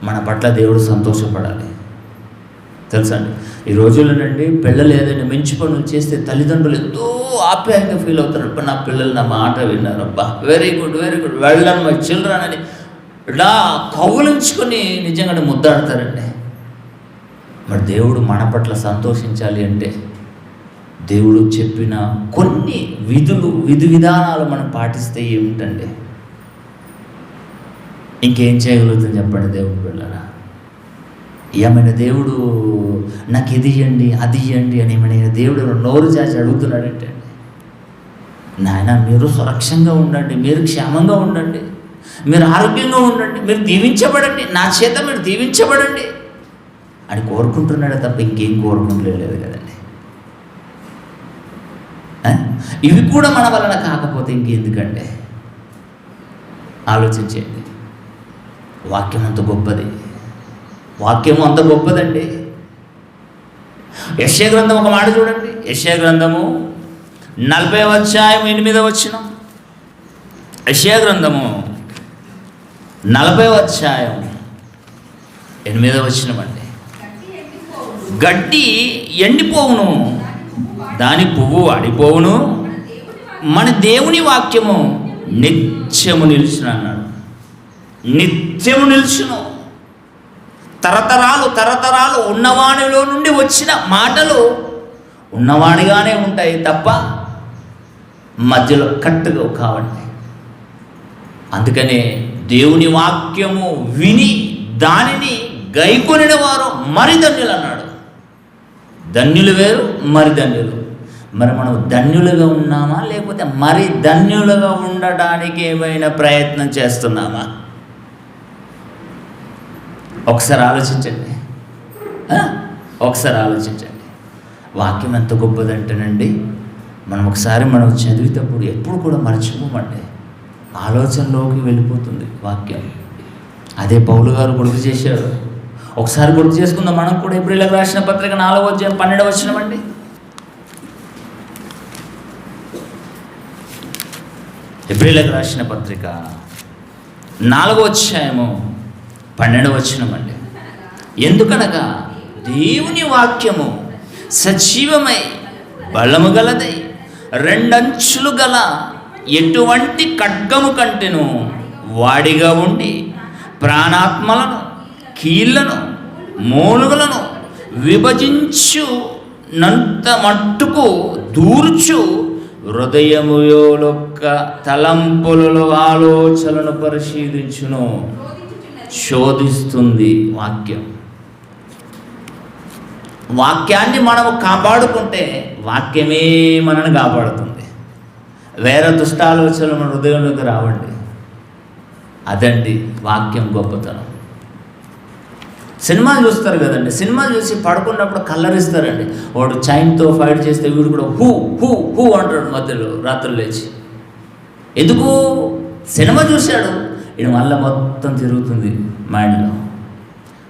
మన పట్ల దేవుడు సంతోషపడాలి. తెలుసా అండి, ఈ రోజుల్లోనండి పిల్లలు ఏదైనా మంచి పనులు చేస్తే తల్లిదండ్రులు ఎంతో ఆప్యాయంగా ఫీల్ అవుతారు. అబ్బా, నా పిల్లలు నా మాట విన్నారు, అబ్బా వెరీ గుడ్ వెళ్ళను మై చిల్డ్రన్ అని ఇలా కౌలించుకొని నిజంగానే ముద్దాడతారండి. మరి దేవుడు మన పట్ల సంతోషించాలి అంటే దేవుడు చెప్పిన కొన్ని విధి విధానాలు మనం పాటిస్తే ఏమిటండి? ఇంకేం చేయగలుగుతుంది చెప్పండి దేవుడు పిల్లరా? ఏమైనా దేవుడు నాకు ఇది ఇవ్వండి అది ఇవ్వండి అని ఏమైనా దేవుడు నోరు చాచి అడుగుతున్నాడంటే, నాయన మీరు సురక్షంగా ఉండండి, మీరు క్షేమంగా ఉండండి, మీరు ఆరోగ్యంగా ఉండండి, మీరు దీవించబడండి, నా చేత మీరు దీవించబడండి అని కోరుకుంటున్నాడే తప్ప ఇంకేం కోరుకుంటలేదు కదండి. ఇవి కూడా మన వలన కాకపోతే ఇంకెందుకంటే? ఆలోచించండి. వాక్యం అంత గొప్పది. వాక్యము అంత గొప్పదండి. యెషయా గ్రంథం ఒక మాట చూడండి. యెషయా గ్రంథము 40వ అధ్యాయం 8వ వచనం. యెషయా గ్రంథము 40వ అధ్యాయం 8వ వచనం అండి. గడ్డి ఎండిపోవును, దాని పువ్వు వాడిపోవును, మన దేవుని వాక్యము నిత్యము నిలుచును అన్నాడు. నిత్యము నిలుచును. తరతరాలు ఉన్నవానిలో నుండి వచ్చిన మాటలు ఉన్నవాడిగానే ఉంటాయి తప్ప మధ్యలో కట్టుగా కావండి. అందుకనే దేవుని వాక్యము విని దానిని గైకొనిన వారు మరి ధన్యులు అన్నాడు. ధన్యులు వేరు, మరి ధన్యులు. మరి మనం ధన్యులుగా ఉన్నామా, లేకపోతే మరి ధన్యులుగా ఉండడానికి ఏమైనా ప్రయత్నం చేస్తున్నామా? ఒకసారి ఆలోచించండి. ఒకసారి ఆలోచించండి. వాక్యం ఎంత గొప్పదంటేనండి, మనం చదివేటప్పుడు ఎప్పుడు కూడా మర్చిపోమండి. ఆలోచనలోకి వెళ్ళిపోతుంది వాక్యం. అదే పౌలు గారు గుర్తు చేశారు. ఒకసారి గుర్తు చేసుకుందాం మనం కూడా. హెబ్రీయులకు రాసిన పత్రిక 4వ అధ్యాయం 12వ వచనం అండి. హెబ్రీయులకు రాసిన పత్రిక 4వ అధ్యాయము 12వ వచనం అండి. ఎందుకనగా దేవుని వాక్యము సజీవమై బలము గలదై రెండంచులు గల ఎటువంటి ఖడ్గము కంటెను వాడిగా ఉండి ప్రాణాత్మలను, కీళ్లను, మూలుగులను విభజించునంత మట్టుకు దూర్చు హృదయములోక తలంపులలో ఆలోచనలను పరిశీలించును, శోధిస్తుంది వాక్యం. వాక్యాన్ని మనము కాపాడుకుంటే వాక్యమే మనల్ని కాపాడుతుంది. వేరే దుష్టాలోచనలు మన హృదయంలోకి రావండి. అదండి వాక్యం గొప్పతనం. సినిమాలు చూస్తారు కదండి, సినిమాలు చూసి పడుకున్నప్పుడు కల్లరిస్తారండి. వాడు చైన్తో ఫైట్ చేస్తే వీడు కూడా హూ హూ హూ అంటాడు మధ్యలో రాత్రులు లేచి. ఎందుకు? సినిమా చూశాడు. ఈయన వల్ల మొత్తం తిరుగుతుంది మైండ్లో.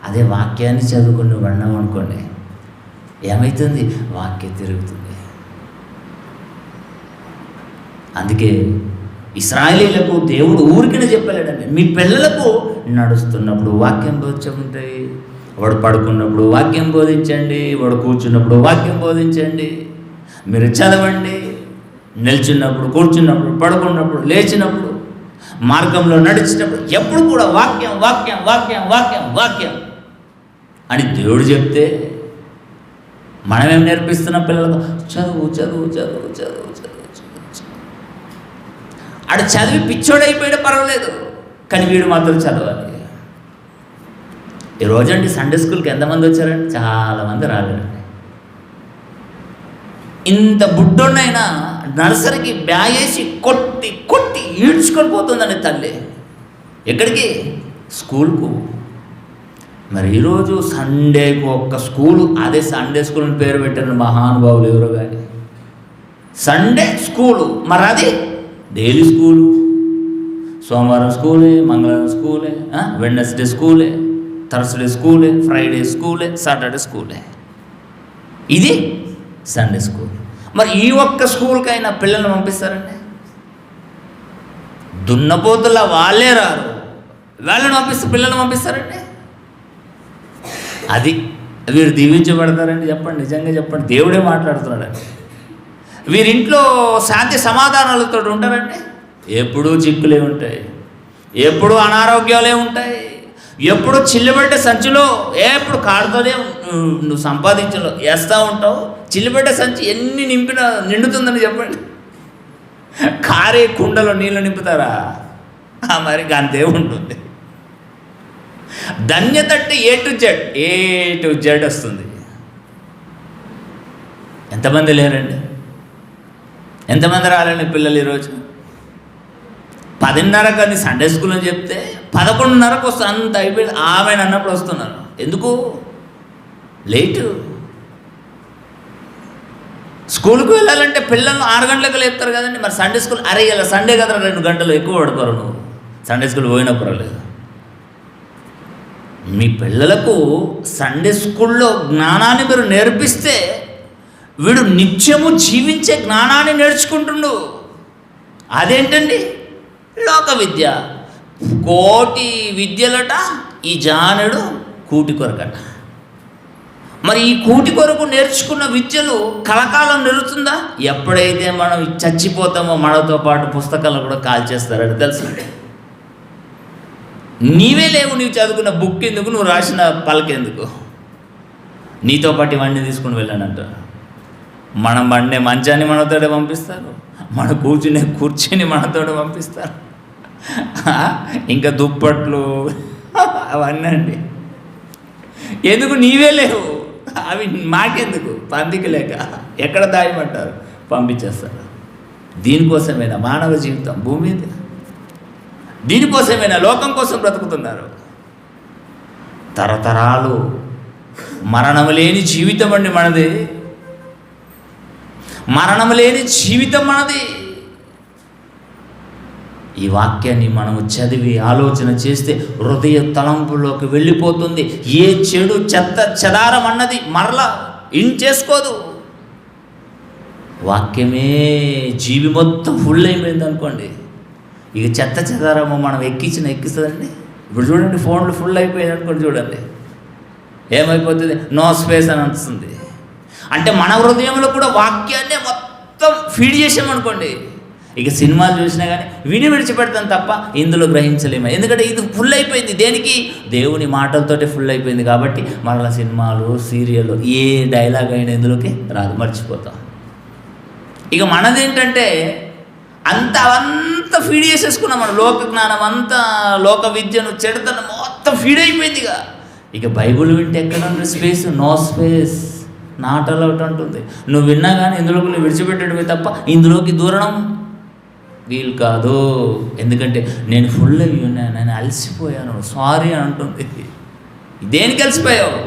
అదే వాక్యాన్ని చదువుకుని విన్నాం అనుకోండి, ఏమవుతుంది? వాక్యం తిరుగుతుంది. అందుకే ఇశ్రాయేలీయులకు దేవుడు ఊరికినే చెప్పలేడండి, మీ పిల్లలకు నడుస్తున్నప్పుడు వాక్యం బోధించకుంటాయి, వాడు పడుకున్నప్పుడు వాక్యం బోధించండి, వాడు కూర్చున్నప్పుడు వాక్యం బోధించండి. మీరు చదవండి, నిల్చున్నప్పుడు, కూర్చున్నప్పుడు, పడుకున్నప్పుడు, లేచినప్పుడు, మార్గంలో నడిచేటప్పుడు ఎప్పుడు కూడా వాక్యం వాక్యం వాక్యం వాక్యం వాక్యం అని దేవుడు చెప్తే మనమేం నేర్పిస్తున్నాం పిల్లలకు? చదువు చదువు చదువు చదువు చదువు ఆడు చదివి పిచ్చోడైపోయాడు పర్వాలేదు, కానీ వీడు మాత్రం చదవాలి. ఈరోజండి సండే స్కూల్కి ఎంతమంది వచ్చారండి? చాలామంది రాలేరండి. ఇంత బుడ్డోనైనా నర్సరీకి బ్యాగ్ వేసి కొట్టి కొట్టి ఈడ్చుకొని పోతుందండి తల్లి. ఎక్కడికి? స్కూల్కు. మరి ఈరోజు సండేకు ఒక్క స్కూలు, అదే సండే స్కూల్ అని పేరు పెట్టారు మహానుభావులు ఎవరో కానీ. సండే స్కూలు, మరి అది డైలీ స్కూలు. సోమవారం స్కూలే, మంగళవారం స్కూలే, వెడ్నెస్డే స్కూలే, థర్స్డే స్కూలే, ఫ్రైడే స్కూలే, సాటర్డే స్కూలే. ఇది సండే స్కూల్. మరి ఈ ఒక్క స్కూల్కైనా పిల్లల్ని పంపిస్తారండి? దున్నపోతుల వాళ్ళే రారు, వాళ్ళని పంపిస్తే పిల్లల్ని పంపిస్తారండి? అది వీరు దీవించబడతారండి? చెప్పండి, నిజంగా చెప్పండి. దేవుడే మాట్లాడుతున్నాడండి. వీరింట్లో శాంతి సమాధానాలతో ఉంటారండి? ఎప్పుడూ చిక్కులే ఉంటాయి, ఎప్పుడు అనారోగ్యాలే ఉంటాయి, ఎప్పుడు చిల్లిబడ్డ సంచిలో ఎప్పుడు కాడుతోనే నువ్వు సంపాదించలో వేస్తూ ఉంటావు. చిల్లిబడ్డ సంచి ఎన్ని నింపినా నిండుతుందని చెప్పండి. కారే కుండలో నీళ్ళు నింపుతారా? మరి అంతే ఉంటుంది. ధన్యతట్టి ఏ టు జెడ్ వస్తుంది. ఎంతమంది లేరండి? ఎంతమంది రాలండి పిల్లలు? ఈరోజు 10:30కి అది సండే స్కూల్ అని చెప్తే 11:30కు వస్తారు. అంత అయిపోయింది ఆమె అన్నప్పుడు వస్తున్నారు. ఎందుకు లేటు? స్కూల్కి వెళ్ళాలంటే పిల్లలు 6 గంటలకు లేపుతారు కదండి. మరి సండే స్కూల్ ఇలా సండే కదా 2 గంటలు ఎక్కువ పడుకోరు. నువ్వు సండే స్కూల్ పోయినప్పుడు లేదు. మీ పిల్లలకు సండే స్కూల్లో జ్ఞానాన్ని మీరు నేర్పిస్తే వీడు నిత్యము జీవించే జ్ఞానాన్ని నేర్చుకుంటుండు. అదేంటండి? లోక విద్య. కోటి విద్యలట, ఈ జానుడు కూటి కొరకట. మరి ఈ కూటి కొరకు నేర్చుకున్న విద్యలు కలకాలం నిలుతుందా? ఎప్పుడైతే మనం చచ్చిపోతామో మనతో పాటు పుస్తకాలను కూడా కాల్చేస్తారని తెలుసు. నీవే లేవు, నీవు చదువుకున్న బుక్ ఎందుకు, నువ్వు రాసిన పలకెందుకు, నీతో పాటు ఇవన్నీ తీసుకుని వెళ్ళానంటారు. మనం పండే మంచాన్ని మనతోనే పంపిస్తారు, మన కూర్చునే కుర్చీని మనతోనే పంపిస్తారు, ఇంకా దుప్పట్లు అవన్నీ అండి. ఎందుకు? నీవే లేవు, అవి మాకెందుకు, పందికి లేక ఎక్కడ దాయమంటారు, పంపించేస్తారు. దీనికోసమేనా మానవ జీవితం భూమి మీద? దీనికోసమేనా లోకం కోసం బ్రతుకుతున్నారు? తరతరాలు మరణము లేని జీవితం అండి మనది. మరణము లేని జీవితం మనది. ఈ వాక్యాన్ని మనము చదివి ఆలోచన చేస్తే హృదయ తలంపులోకి వెళ్ళిపోతుంది. ఏ చెడు చెత్త చెదారం అన్నది మరలా చేసుకోదు. వాక్యమే జీవి మొత్తం ఫుల్ అయిపోయింది అనుకోండి, ఇక చెత్త చెదారము మనం ఎక్కిస్తుందండి. ఇప్పుడు చూడండి, ఫోన్లు ఫుల్ అయిపోయింది అనుకోండి, చూడండి ఏమైపోతుంది, నో స్పేస్ అని అనిపిస్తుంది. అంటే మన హృదయంలో కూడా వాక్యాన్నే మొత్తం ఫీడ్ చేసామనుకోండి, ఇక సినిమాలు చూసినా కానీ విడిచిపెడతాం తప్ప ఇందులో గ్రహించలేము. ఎందుకంటే ఇది ఫుల్ అయిపోయింది. దేనికి? దేవుని మాటలతోటే ఫుల్ అయిపోయింది. కాబట్టి మళ్ళీ సినిమాలు, సీరియల్, ఏ డైలాగ్ అయినా ఇందులోకి రాదు, మర్చిపోతాం. ఇక మనదేంటంటే అంతా ఫీడ్ చేసేసుకున్నాం. మన లోక జ్ఞానం అంతా, లోక విద్యను, చెడుతనం మొత్తం ఫీడ్ అయిపోయింది. ఇక బైబుల్ వింటే ఎక్కడ ఉంది space? No space, not allowed అంటుంది. నువ్వు విన్నా కానీ ఇందులోకి నువ్వు విడిచిపెట్టడమే తప్ప ఇందులోకి దూరడం వీలు కాదు. ఎందుకంటే నేను ఫుల్ అయ్యి ఉన్నాను, నేను అలసిపోయాను, సారీ అని అంటుంది. దేనికి అలసిపోయావు?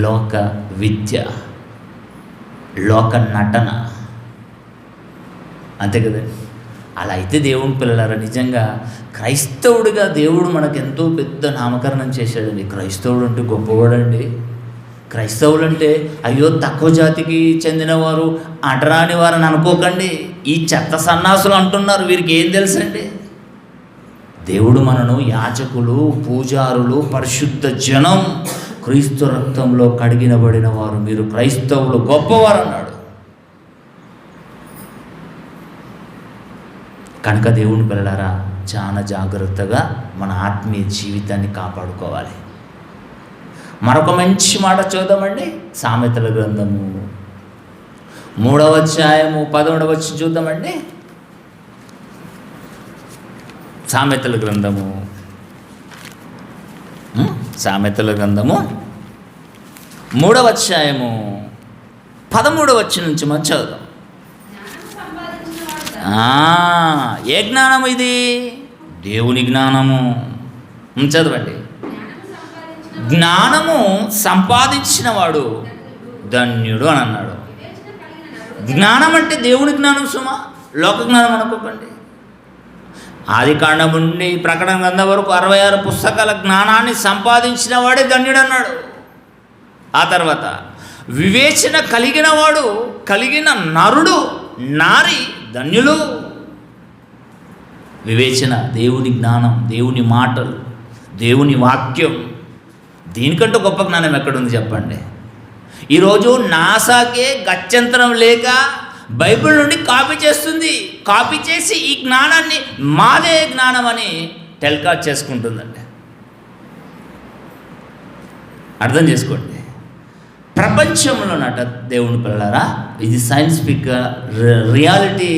లోక విద్య, లోక నటన, అంతే కదండి. అలా అయితే దేవుని పిల్లలారా, నిజంగా క్రైస్తవుడిగా దేవుడు మనకు ఎంతో పెద్ద నామకరణం చేశాడండి. క్రైస్తవుడు అంటే గొప్పవాడండి. క్రైస్తవులు అంటే అయ్యో తక్కువ జాతికి చెందినవారు, అటరాని వారు అని అనుకోకండి. ఈ చెత్త సన్నాసులు అంటున్నారు, వీరికి ఏం తెలుసండి? దేవుడు మనను యాజకులు, పూజారులు, పరిశుద్ధ జనం, క్రీస్తు రక్తంలో కడిగినబడిన వారు, మీరు క్రైస్తవులు గొప్పవారు అన్నాడు. కనుక దేవుని పిల్లలారా, చాలా జాగ్రత్తగా మన ఆత్మీయ జీవితాన్ని కాపాడుకోవాలి. మరొక మంచి మాట చూద్దామండి. సామెతల గ్రంథము 3వ అధ్యాయము 11వ వచనం చూద్దామండి. సామెతల గ్రంథము 3వ అధ్యాయము 13వ వచనం నుంచి మనం చదువుదాం. ఏ జ్ఞానము ఇది? దేవుని జ్ఞానము. చదవండి. జ్ఞానము సంపాదించిన వాడు ధన్యుడు అని అన్నాడు. జ్ఞానం అంటే దేవుని జ్ఞానం సుమా, లోక జ్ఞానం అనుకోకండి. ఆదికాండం నుండి ప్రకటన గ్రంథం వరకు 66 పుస్తకాల జ్ఞానాన్ని సంపాదించిన వాడే ధన్యుడు అన్నాడు. ఆ తర్వాత వివేచన కలిగిన వాడు, కలిగిన నరుడు, నారి ధన్యులు. వివేచన, దేవుని జ్ఞానం, దేవుని మాటలు, దేవుని వాక్యం, దీనికంటూ గొప్ప జ్ఞానం ఎక్కడుంది చెప్పండి? ఈరోజు నాసాకే గత్యంతరం లేక బైబిల్ నుండి కాపీ చేస్తుంది. కాపీ చేసి ఈ జ్ఞానాన్ని మాదే జ్ఞానం అని టెల్కాట్ చేసుకుంటుందండి. అర్థం చేసుకోండి. ప్రపంచంలోనట దేవుని పిల్లలారా, ఇది సైంటిఫిక్ రియాలిటీ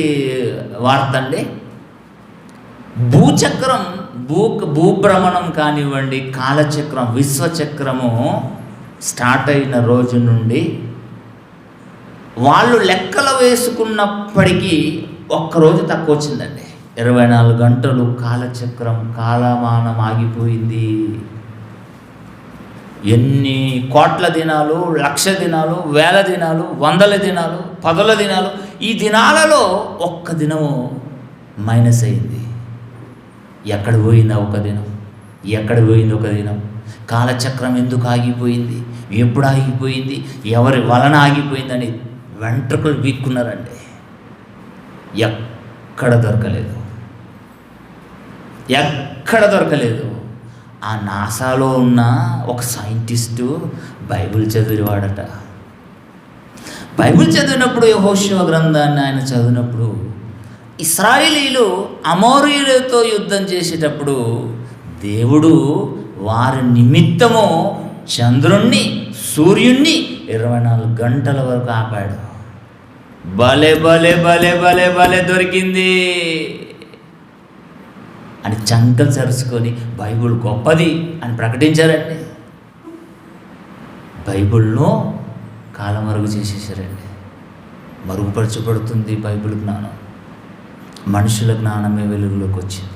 వార్త అండి. భూచక్రం, భూభ్రమణం కానివ్వండి, కాలచక్రం, విశ్వచక్రము స్టార్ట్ అయిన రోజు నుండి వాళ్ళు లెక్కలు వేసుకున్నప్పటికీ ఒక్కరోజు తక్కువ వచ్చిందండి. 24 గంటలు కాలచక్రం, కాలమానం ఆగిపోయింది. ఎన్ని కోట్ల దినాలు, లక్ష దినాలు, వేల దినాలు, వందల దినాలు, పదుల దినాలు, ఈ దినాలలో ఒక్క దినము మైనస్ అయింది. ఎక్కడ పోయిందా ఒక దినం? ఎక్కడ పోయింది ఒక దినం? కాలచక్రం ఎందుకు ఆగిపోయింది, ఎప్పుడు ఆగిపోయింది, ఎవరి వలన ఆగిపోయిందని వెంట్రుకలు వీక్కున్నారండి. ఎక్కడ దొరకలేదు, ఎక్కడ దొరకలేదు. ఆ నాసాలో ఉన్న ఒక సైంటిస్టు బైబిల్ చదివేవాడట. బైబిల్ చదివినప్పుడు, యెహోషువ గ్రంథాన్ని ఆయన చదివినప్పుడు, ఇశ్రాయేలీయులు అమోరీయులతో యుద్ధం చేసేటప్పుడు దేవుడు వారి నిమిత్తము చంద్రుణ్ణి, సూర్యుణ్ణి 24 గంటల వరకు ఆపాడు. భలే భలే భలే భలే భలే దొరికింది అని చంకలు చరుచుకొని బైబిల్ గొప్పది అని ప్రకటించారండి. బైబిల్ను కాలమరుగు చేసేసారండి. మరుగుపరచబడుతుంది బైబిల్ జ్ఞానం. మనుషుల జ్ఞానమే వెలుగులోకి వచ్చింది.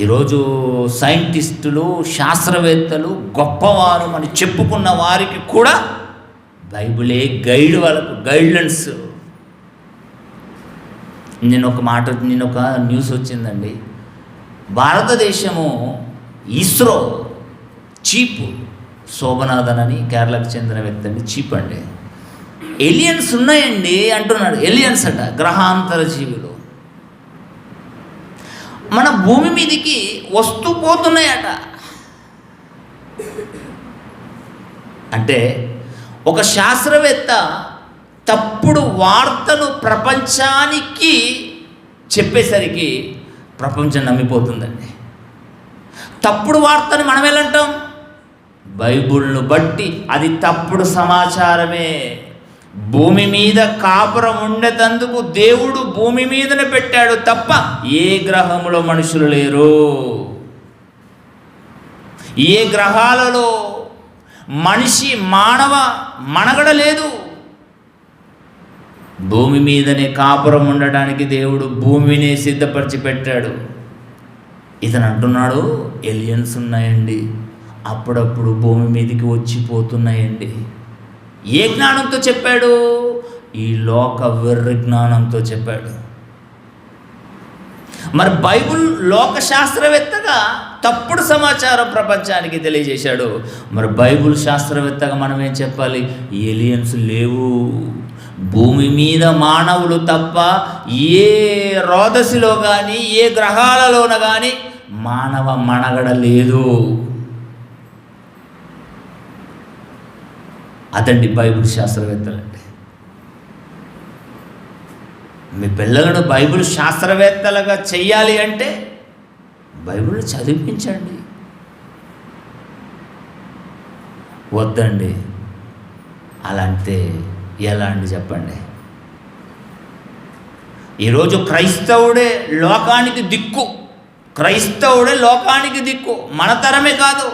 ఈరోజు సైంటిస్టులు, శాస్త్రవేత్తలు, గొప్పవారు అని చెప్పుకున్న వారికి కూడా బైబిలే గైడ్, వాళ్ళకు గైడ్లైన్స్. నేను ఒక న్యూస్ వచ్చిందండి. భారతదేశము ఇస్రో చీప్, శోభనాథన్ అని కేరళకు చెందిన వ్యక్తి అండి, చీప్ అండి, ఎలియన్స్ ఉన్నాయండి అంటున్నాడు. ఎలియన్స్ అట, గ్రహాంతర జీవులు మన భూమి మీదకి వస్తూ పోతున్నాయట. అంటే ఒక శాస్త్రవేత్త తప్పుడు వార్తను ప్రపంచానికి చెప్పేసరికి ప్రపంచం నమ్మిపోతుందండి. తప్పుడు వార్తని మనం ఎలా అంటాం? బైబిల్ను బట్టి అది తప్పుడు సమాచారమే. భూమి మీద కాపురం ఉండేందుకు దేవుడు భూమి మీదనే పెట్టాడు తప్ప ఏ గ్రహంలో మనుషులు లేరు. ఏ గ్రహాలలో మానవ మనుగడ లేదు. భూమి మీదనే కాపురం ఉండడానికి దేవుడు భూమిని సిద్ధపరిచి పెట్టాడు. ఇతను అంటున్నాడు ఎలియన్స్ ఉన్నాయండి, అప్పుడప్పుడు భూమి మీదకి వచ్చిపోతున్నాయండి. ఏ జ్ఞానంతో చెప్పాడు? ఈ లోక వెర్రి జ్ఞానంతో చెప్పాడు. మరి బైబిల్ లోక శాస్త్రవేత్తగా తప్పుడు సమాచారం ప్రపంచానికి తెలియజేశాడు. మరి బైబిల్ శాస్త్రవేత్తగా మనం ఏం చెప్పాలి? ఏలియన్స్ లేవు, భూమి మీద మానవులు తప్ప ఏ రోదసిలో కానీ ఏ గ్రహాలలోన కానీ మానవ మనుగడ లేదు. అదండి బైబిల్ శాస్త్రవేత్తలంటే. మీ పిల్లలను బైబిల్ శాస్త్రవేత్తలుగా చెయ్యాలి అంటే బైబిల్ చదివించండి. వద్దండి అలా అంటే ఎలా అండి చెప్పండి? ఈరోజు క్రైస్తవుడే లోకానికి దిక్కు, క్రైస్తవుడే లోకానికి దిక్కు. మన తరమే కాదు,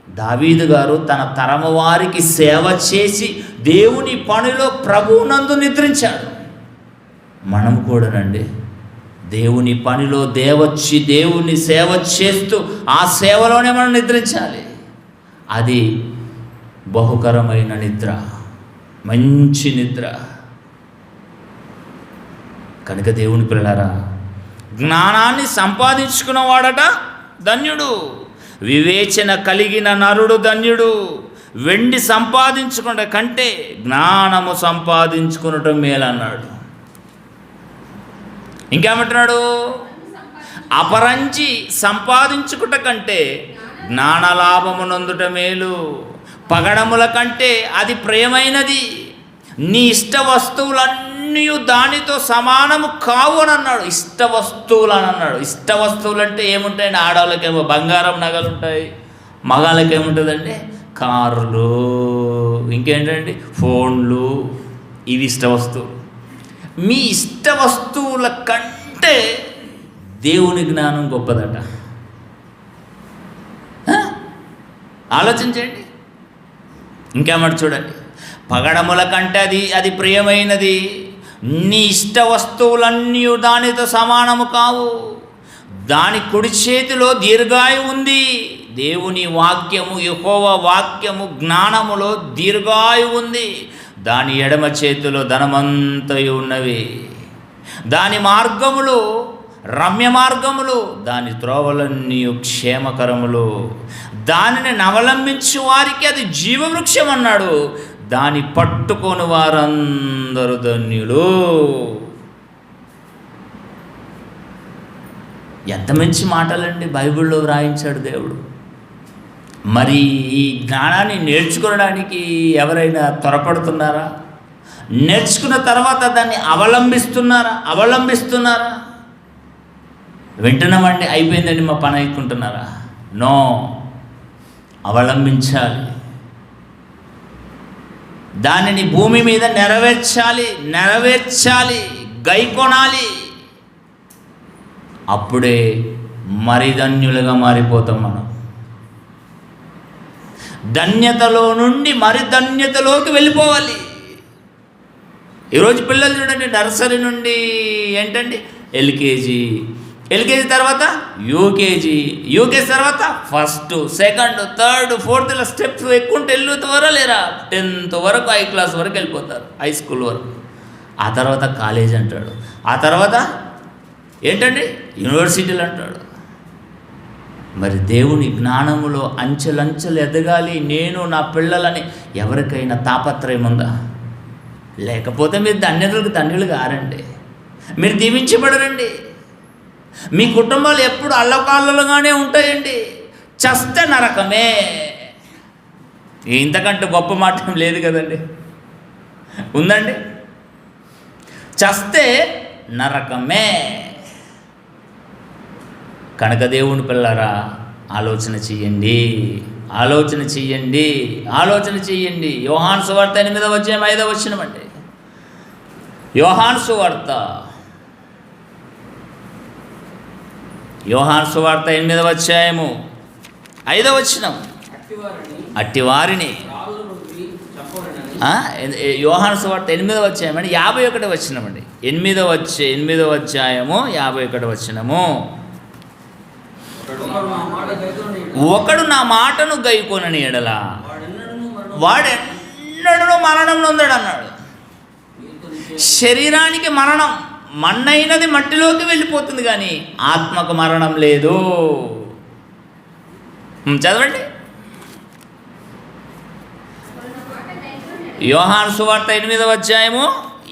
దావీదు గారు తన తరము వారికి సేవ చేసి దేవుని పనిలో ప్రభువునందు నిద్రించాడు. మనం కూడానండి దేవుని పనిలో దేవుని సేవ చేస్తూ ఆ సేవలోనే మనం నిద్రించాలి. అది బహుకరమైన నిద్ర, మంచి నిద్ర. కనుక దేవుని పిల్లలారా, జ్ఞానాన్ని సంపాదించుకున్నవాడట ధన్యుడు, వివేచన కలిగిన నరుడు ధన్యుడు. వెండి సంపాదించుకున్న కంటే జ్ఞానము సంపాదించుకునటం మేలన్నాడు. ఇంకేమంటున్నాడు? అపరంచి సంపాదించుకుట కంటే జ్ఞానలాభము నొందుట మేలు, పగడముల కంటే అది ప్రియమైనది. నీ ఇష్ట వస్తువులన్నీ దానితో సమానము కావు అని అన్నాడు. ఇష్ట వస్తువులు అని అన్నాడు. ఇష్ట వస్తువులు అంటే ఏముంటాయండి? ఆడవాళ్ళకేమో బంగారం నగలు ఉంటాయి, మగాళ్ళకి ఏముంటుందండి? కార్లు, ఇంకేంటండి ఫోన్లు. ఇవి ఇష్ట వస్తువులు. మీ ఇష్ట వస్తువుల కంటే దేవుని జ్ఞానం గొప్పదట. ఆలోచించండి. ఇంకేమంట చూడండి, పగడముల కంటే అది ప్రియమైనది. నీ ఇష్ట వస్తువులన్నీ దానితో సమానము కావు. దాని కుడి చేతిలో దీర్ఘాయువు ఉంది. దేవుని వాక్యము, యెహోవా వాక్యము జ్ఞానములో దీర్ఘాయువు ఉంది. దాని ఎడమ చేతిలో ధనమంతయు ఉన్నవి. దాని మార్గములో రమ్య మార్గములు, దాని త్రోవలన్నీ క్షేమకరములు, దానిని అవలంబించు వారికి అది జీవవృక్షం అన్నాడు. దాని పట్టుకొని వారందరూ ధన్యులు. ఎంత మంచి మాటలండి బైబిల్లో వ్రాయించాడు దేవుడు. మరి ఈ జ్ఞానాన్ని నేర్చుకోవడానికి ఎవరైనా త్వరపడుతున్నారా? నేర్చుకున్న తర్వాత దాన్ని అవలంబిస్తున్నారా? వింటున్నామండి, అయిపోయిందండి మా పని అనుకుంటున్నారా? నో, అవలంబించాలి. దానిని భూమి మీద నెరవేర్చాలి, గైకొనాలి. అప్పుడే మరి ధన్యులుగా మారిపోతాం మనం. ధన్యతలో నుండి మరి ధన్యతలోకి వెళ్ళిపోవాలి. ఈరోజు పిల్లలు చూడండి, నర్సరీ నుండి ఏంటండి ఎల్కేజీ తర్వాత యూకేజీ తర్వాత ఫస్ట్, సెకండ్, థర్డ్, ఫోర్త్, ఇలా స్టెప్స్ ఎక్కుంటే వెళ్ళుతారా లేరా? 10th వరకు, హై క్లాస్ వరకు వెళ్ళిపోతారు, హై స్కూల్ వరకు. ఆ తర్వాత కాలేజ్ అంటాడు, ఆ తర్వాత ఏంటండి యూనివర్సిటీలు అంటాడు. మరి దేవుని జ్ఞానములో అంచెలంచెలు ఎదగాలి నేను, నా పిల్లలని ఎవరికైనా తాపత్రయం ఉందా? లేకపోతే మీరు ధన్యులు కారండి, మీరు దీవించబడరండి. మీ కుటుంబాలు ఎప్పుడు అల్లకాళ్ళలుగానే ఉంటాయండి. చస్తే నరకమే. ఇంతకంటే గొప్ప మాట లేదు కదండి, ఉందండి? చస్తే నరకమే. కనుక దేవుని పిల్లరా, ఆలోచన చెయ్యండి. యోహాను సువార్త 8వ అధ్యాయం 5వ వచనం అండి. యోహాను సువార్త 8వ అధ్యాయము 5వ వచనం. అట్టివారిని యోహాను సువార్త 8వ అధ్యాయం అండి 51వ వచనం అండి. 8వ అధ్యాయము 51వ వచనము. ఒకడు నా మాటను గైకొనని ఎడల వాడెన్నడూ మరణం నొందడు అన్నాడు. శరీరానికి మరణం, మన్నైనది మట్టిలోకి వెళ్ళిపోతుంది, కానీ ఆత్మకు మరణం లేదు. చదవండి. యోహాను సువార్త 8వ అధ్యాయము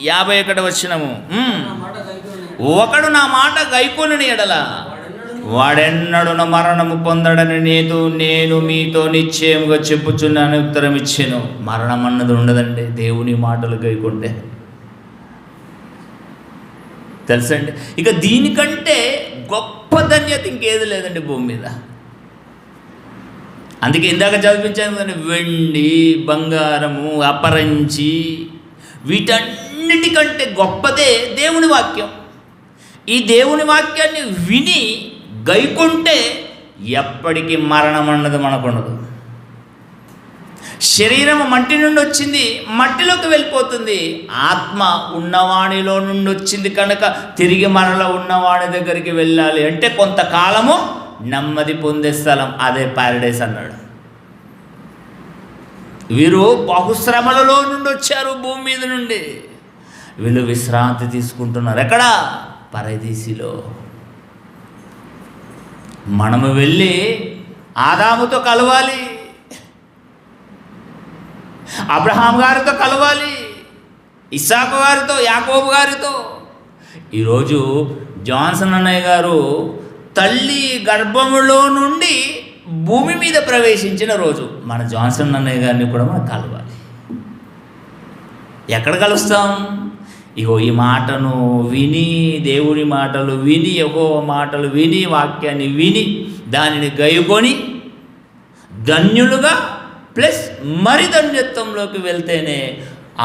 51వ వచనము. ఒకడు నా మాట గైకొనని ఎడల వాడెన్నడూ మరణము పొందడని నేను మీతో నిశ్చయముగా చెప్పుచున్నాను ఉత్తరం ఇచ్చాను. మరణం అన్నది ఉండదండి దేవుని మాటలు గైకొంటే, తెలుసండి. ఇక దీనికంటే గొప్ప ధన్యత ఇంకేది లేదండి భూమి మీద. అందుకే ఇందాక చదివించాను కానీ వెండి, బంగారము, అపరంచి, వీటన్నిటికంటే గొప్పదే దేవుని వాక్యం. ఈ దేవుని వాక్యాన్ని విని గైకొంటే ఎప్పటికీ మరణం అన్నది మనకుండదు. శరీరం మట్టి నుండి వచ్చింది, మట్టిలోకి వెళ్ళిపోతుంది. ఆత్మ ఉన్నవాణిలో నుండి వచ్చింది కనుక తిరిగి మరల ఉన్నవాడి దగ్గరికి వెళ్ళాలి. అంటే కొంతకాలము నెమ్మది పొందే స్థలం, అదే పారడైస్ అన్నాడు. వీరు బహుశ్రమలలో నుండి వచ్చారు, భూమి మీద నుండి. వీళ్ళు విశ్రాంతి తీసుకుంటున్నారు ఎక్కడ? పరదేశిలో. మనము వెళ్ళి ఆదాముతో కలవాలి, అబ్రహాం గారితో కలవాలి, ఇస్సాకు గారితో, యాకోబు గారితో. ఈరోజు జాన్సన్ అన్నయ్య గారు తల్లి గర్భములో నుండి భూమి మీద ప్రవేశించిన రోజు. మన జాన్సన్ అన్నయ్య గారిని కూడా మనం కలవాలి. ఎక్కడ కలుస్తాం? ఇగో ఈ మాటను విని, దేవుని మాటలు విని, యెహోవా మాటలు విని, వాక్యాన్ని విని, దానిని గైకొని ధన్యులుగా ప్లస్ మరి ధన్యత్వంలోకి వెళ్తేనే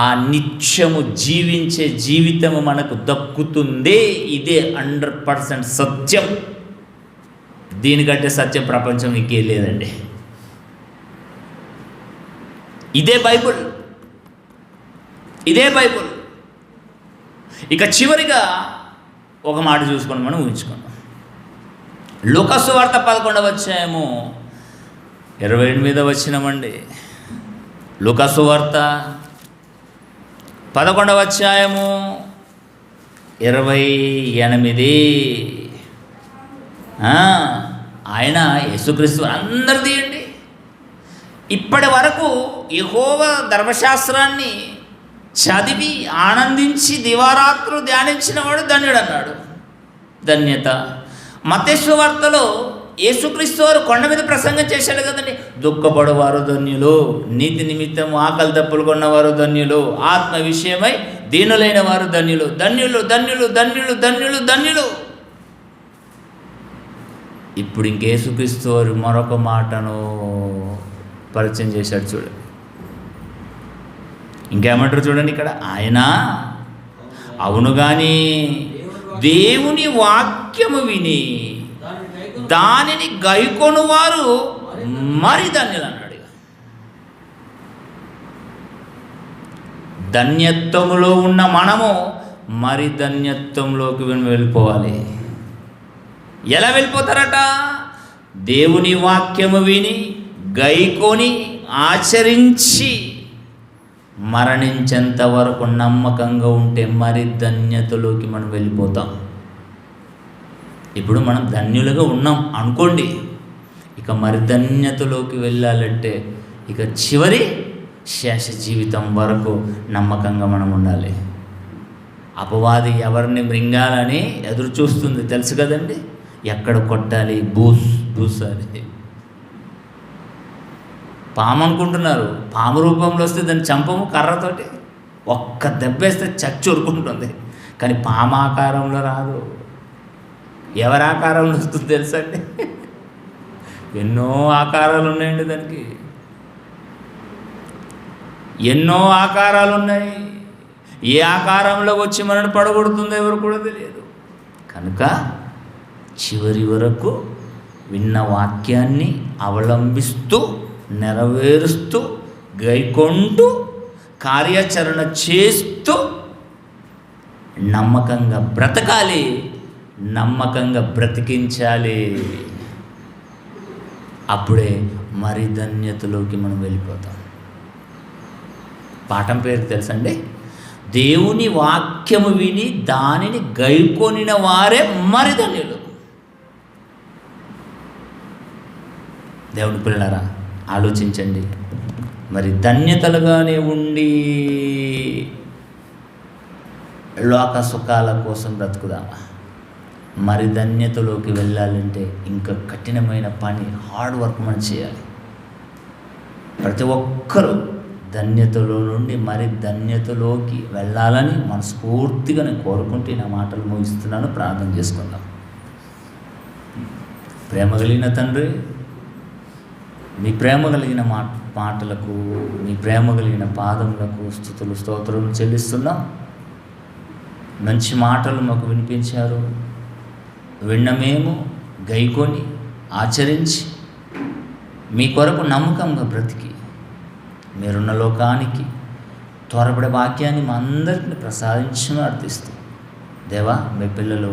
ఆ నిత్యము జీవించే జీవితము మనకు దక్కుతుంది. ఇదే 100% సత్యం. దీనికంటే సత్యం ప్రపంచం ఇంకేం లేదండి. ఇదే బైబుల్. ఇక చివరిగా ఒక మాట చూసుకొని మనం ఊహించుకున్నాం. లూకా సువార్త 11వ అధ్యాయము 28వ వచనమండి. లూకా సువార్త 11వ అధ్యాయము 28. ఆయన యేసుక్రీస్తు అందరు తీయండి. ఇప్పటి వరకు యెహోవా ధర్మశాస్త్రాన్ని చదివి ఆనందించి దివారాత్రులు ధ్యానించిన వాడు ధన్యుడు అన్నాడు. ధన్యత. మత్తయి సువార్తలో యేసుక్రీస్తు వారు కొండ మీద ప్రసంగం చేశాడు కదండి. దుఃఖపడవారు ధన్యులు, నీతి నిమిత్తం ఆకలి దప్పులు కొన్నవారు ధన్యులు, ఆత్మ విషయమై దీనులైన వారు ధన్యులు. ధన్యులు ధన్యులు ధన్యులు ధన్యులు ధన్యులు. ఇప్పుడు ఇంకేసుక్రీస్తు వారు మరొక మాటను పరిచయం చేశాడు చూడండి. ఇంకేమంటారు చూడండి ఇక్కడ. ఆయన అవును కానీ దేవుని వాక్యము విని దానిని గైకొను వారు మరి ధన్యులు అన్నాడు. ధన్యత్వములో ఉన్న మనము మరి ధన్యత్వంలోకి వెళ్ళిపోవాలి. ఎలా వెళ్ళిపోతారట? దేవుని వాక్యము విని గైకొని ఆచరించి మరణించేంత వరకు నమ్మకంగా ఉంటే మరి ధన్యతలోకి మనం వెళ్ళిపోతాం. ఇప్పుడు మనం ధన్యులుగా ఉన్నాం అనుకోండి, ఇక మరి ధన్యతలోకి వెళ్ళాలంటే ఇక చివరి శేష జీవితం వరకు నమ్మకంగా మనం ఉండాలి. అపవాది ఎవరిని మృంగాలని ఎదురు చూస్తుంది తెలుసు కదండి. ఎక్కడ కొట్టాలి, బూస్ అని. పాము అనుకుంటున్నారు, పాము రూపంలో వస్తే దాన్ని చంపము కర్రతోటి, ఒక్క దెబ్బేస్తే చచ్చి ఉరుకుంటుంది. కానీ పాము ఆకారంలో రాదు. ఎవరి ఆకారంలో వస్తుంది తెలుసా అండి? ఎన్నో ఆకారాలు ఉన్నాయండి దానికి, ఎన్నో ఆకారాలు ఉన్నాయి. ఏ ఆకారంలో వచ్చి మనల్ని పడగొడుతుందో ఎవరు కూడా తెలియదు. కనుక చివరి వరకు విన్న వాక్యాన్ని అవలంబిస్తూ నెరవేరుస్తూ గైకొంటూ కార్యాచరణ చేస్తూ నమ్మకంగా బ్రతకాలి, నమ్మకంగా బ్రతికించాలి. అప్పుడే మరి ధన్యతలోకి మనం వెళ్ళిపోతాం. పాఠం పేరు తెలుసండి, దేవుని వాక్యము విని దానిని గైకొనిన వారే మరి ధన్యులు. దేవుని పిల్లలారా ఆలోచించండి. మరి ధన్యతలుగానే ఉండి లోక సుఖాల కోసం బ్రతుకుదామా? మరి ధన్యతలోకి వెళ్ళాలంటే ఇంకా కఠినమైన పని, హార్డ్ వర్క్ మనం చేయాలి. ప్రతి ఒక్కరూ ధన్యతలో నుండి మరి ధన్యతలోకి వెళ్ళాలని మనస్ఫూర్తిగా నేను కోరుకుంటూ నా మాటలు ముగిస్తున్నాను. ప్రార్థన చేసుకుందాం. ప్రేమ కలిగిన తండ్రి, మీ ప్రేమ కలిగిన మాటలకు, మీ ప్రేమ కలిగిన పాదములకు స్తుతులు స్తోత్రం చెల్లిస్తున్నాం. మంచి మాటలు మాకు వినిపించారు. విన్న మేము గైకొని ఆచరించి మీ కొరకు నమ్మకంగా బ్రతికి మీరున్న లోకానికి త్వరపడే వాక్యాన్ని మా అందరికీ ప్రసాదించమని అర్థిస్తూ, దేవా మీ పిల్లలు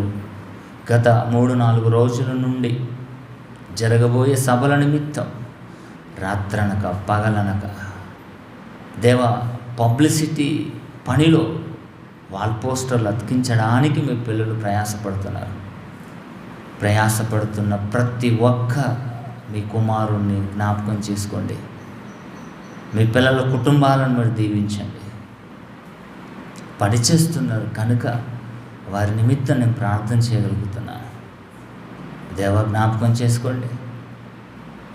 గత 3-4 రోజుల నుండి జరగబోయే సభల నిమిత్తం రాత్రనక పగలనక దేవా పబ్లిసిటీ పనిలో వాల్ పోస్టర్లు అతికించడానికి మీ పిల్లలు ప్రయాసపడుతున్న ప్రతి ఒక్క మీ కుమారుణ్ణి జ్ఞాపకం చేసుకోండి. మీ పిల్లల కుటుంబాలను మీరు దీవించండి. పనిచేస్తున్నారు కనుక వారి నిమిత్తం నేను ప్రార్థన చేయగలుగుతున్నాను. దేవ జ్ఞాపకం చేసుకోండి.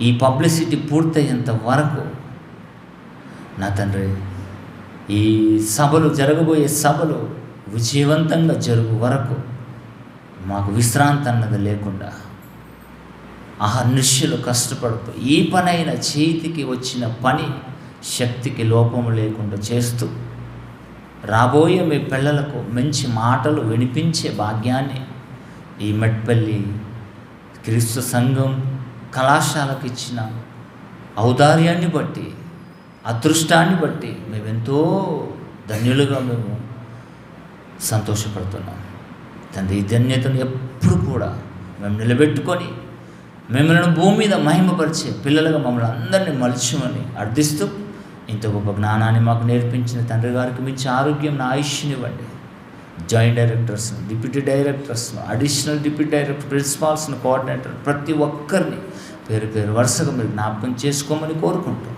ఈ పబ్లిసిటీ పూర్తయ్యేంత వరకు నా తండ్రి, ఈ సభలు జరగబోయే సభలు విజయవంతంగా జరుగు వరకు మాకు విశ్రాంతి అన్నది లేకుండా అహర్నిశలు కష్టపడుతూ ఈ పనైన చేతికి వచ్చిన పని శక్తికి లోపము లేకుండా చేస్తూ రాబోయే మీ పిల్లలకు మంచి మాటలు వినిపించే భాగ్యాన్ని ఈ మెట్పల్లి క్రీస్తు సంఘం కళాశాలకు ఇచ్చిన ఔదార్యాన్ని బట్టి, అదృష్టాన్ని బట్టి మేమెంతో ధన్యులుగా మేము సంతోషపడుతున్నాం తండ్రి. ఈ ధన్యతను ఎప్పుడు కూడా మేము నిలబెట్టుకొని మిమ్మల్ని భూమి మీద మహిమపరిచే పిల్లలుగా మమ్మల్ని అందరినీ మలచమని అర్థిస్తూ, ఇంత గొప్ప జ్ఞానాన్ని మాకు నేర్పించిన తండ్రి గారికి మించి ఆరోగ్యం, ఆయుష్నివ్వండి. జాయింట్ డైరెక్టర్స్ను, డిప్యూటీ డైరెక్టర్స్ను, అడిషనల్ డిప్యూటీ డైరెక్టర్, ప్రిన్సిపాల్స్ను, కోఆర్డినేటర్, ప్రతి ఒక్కరిని పేరు పేరు వరుసగా మీరు జ్ఞాపకం చేసుకోమని కోరుకుంటాం.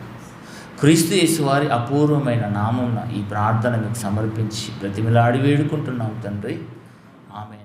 క్రీస్తు యేసు వారి అపూర్వమైన నామమున ఈ ప్రార్థన మీకు సమర్పించి బ్రతిమిలాడి వేడుకుంటున్నాం తండ్రి. ఆమేన్.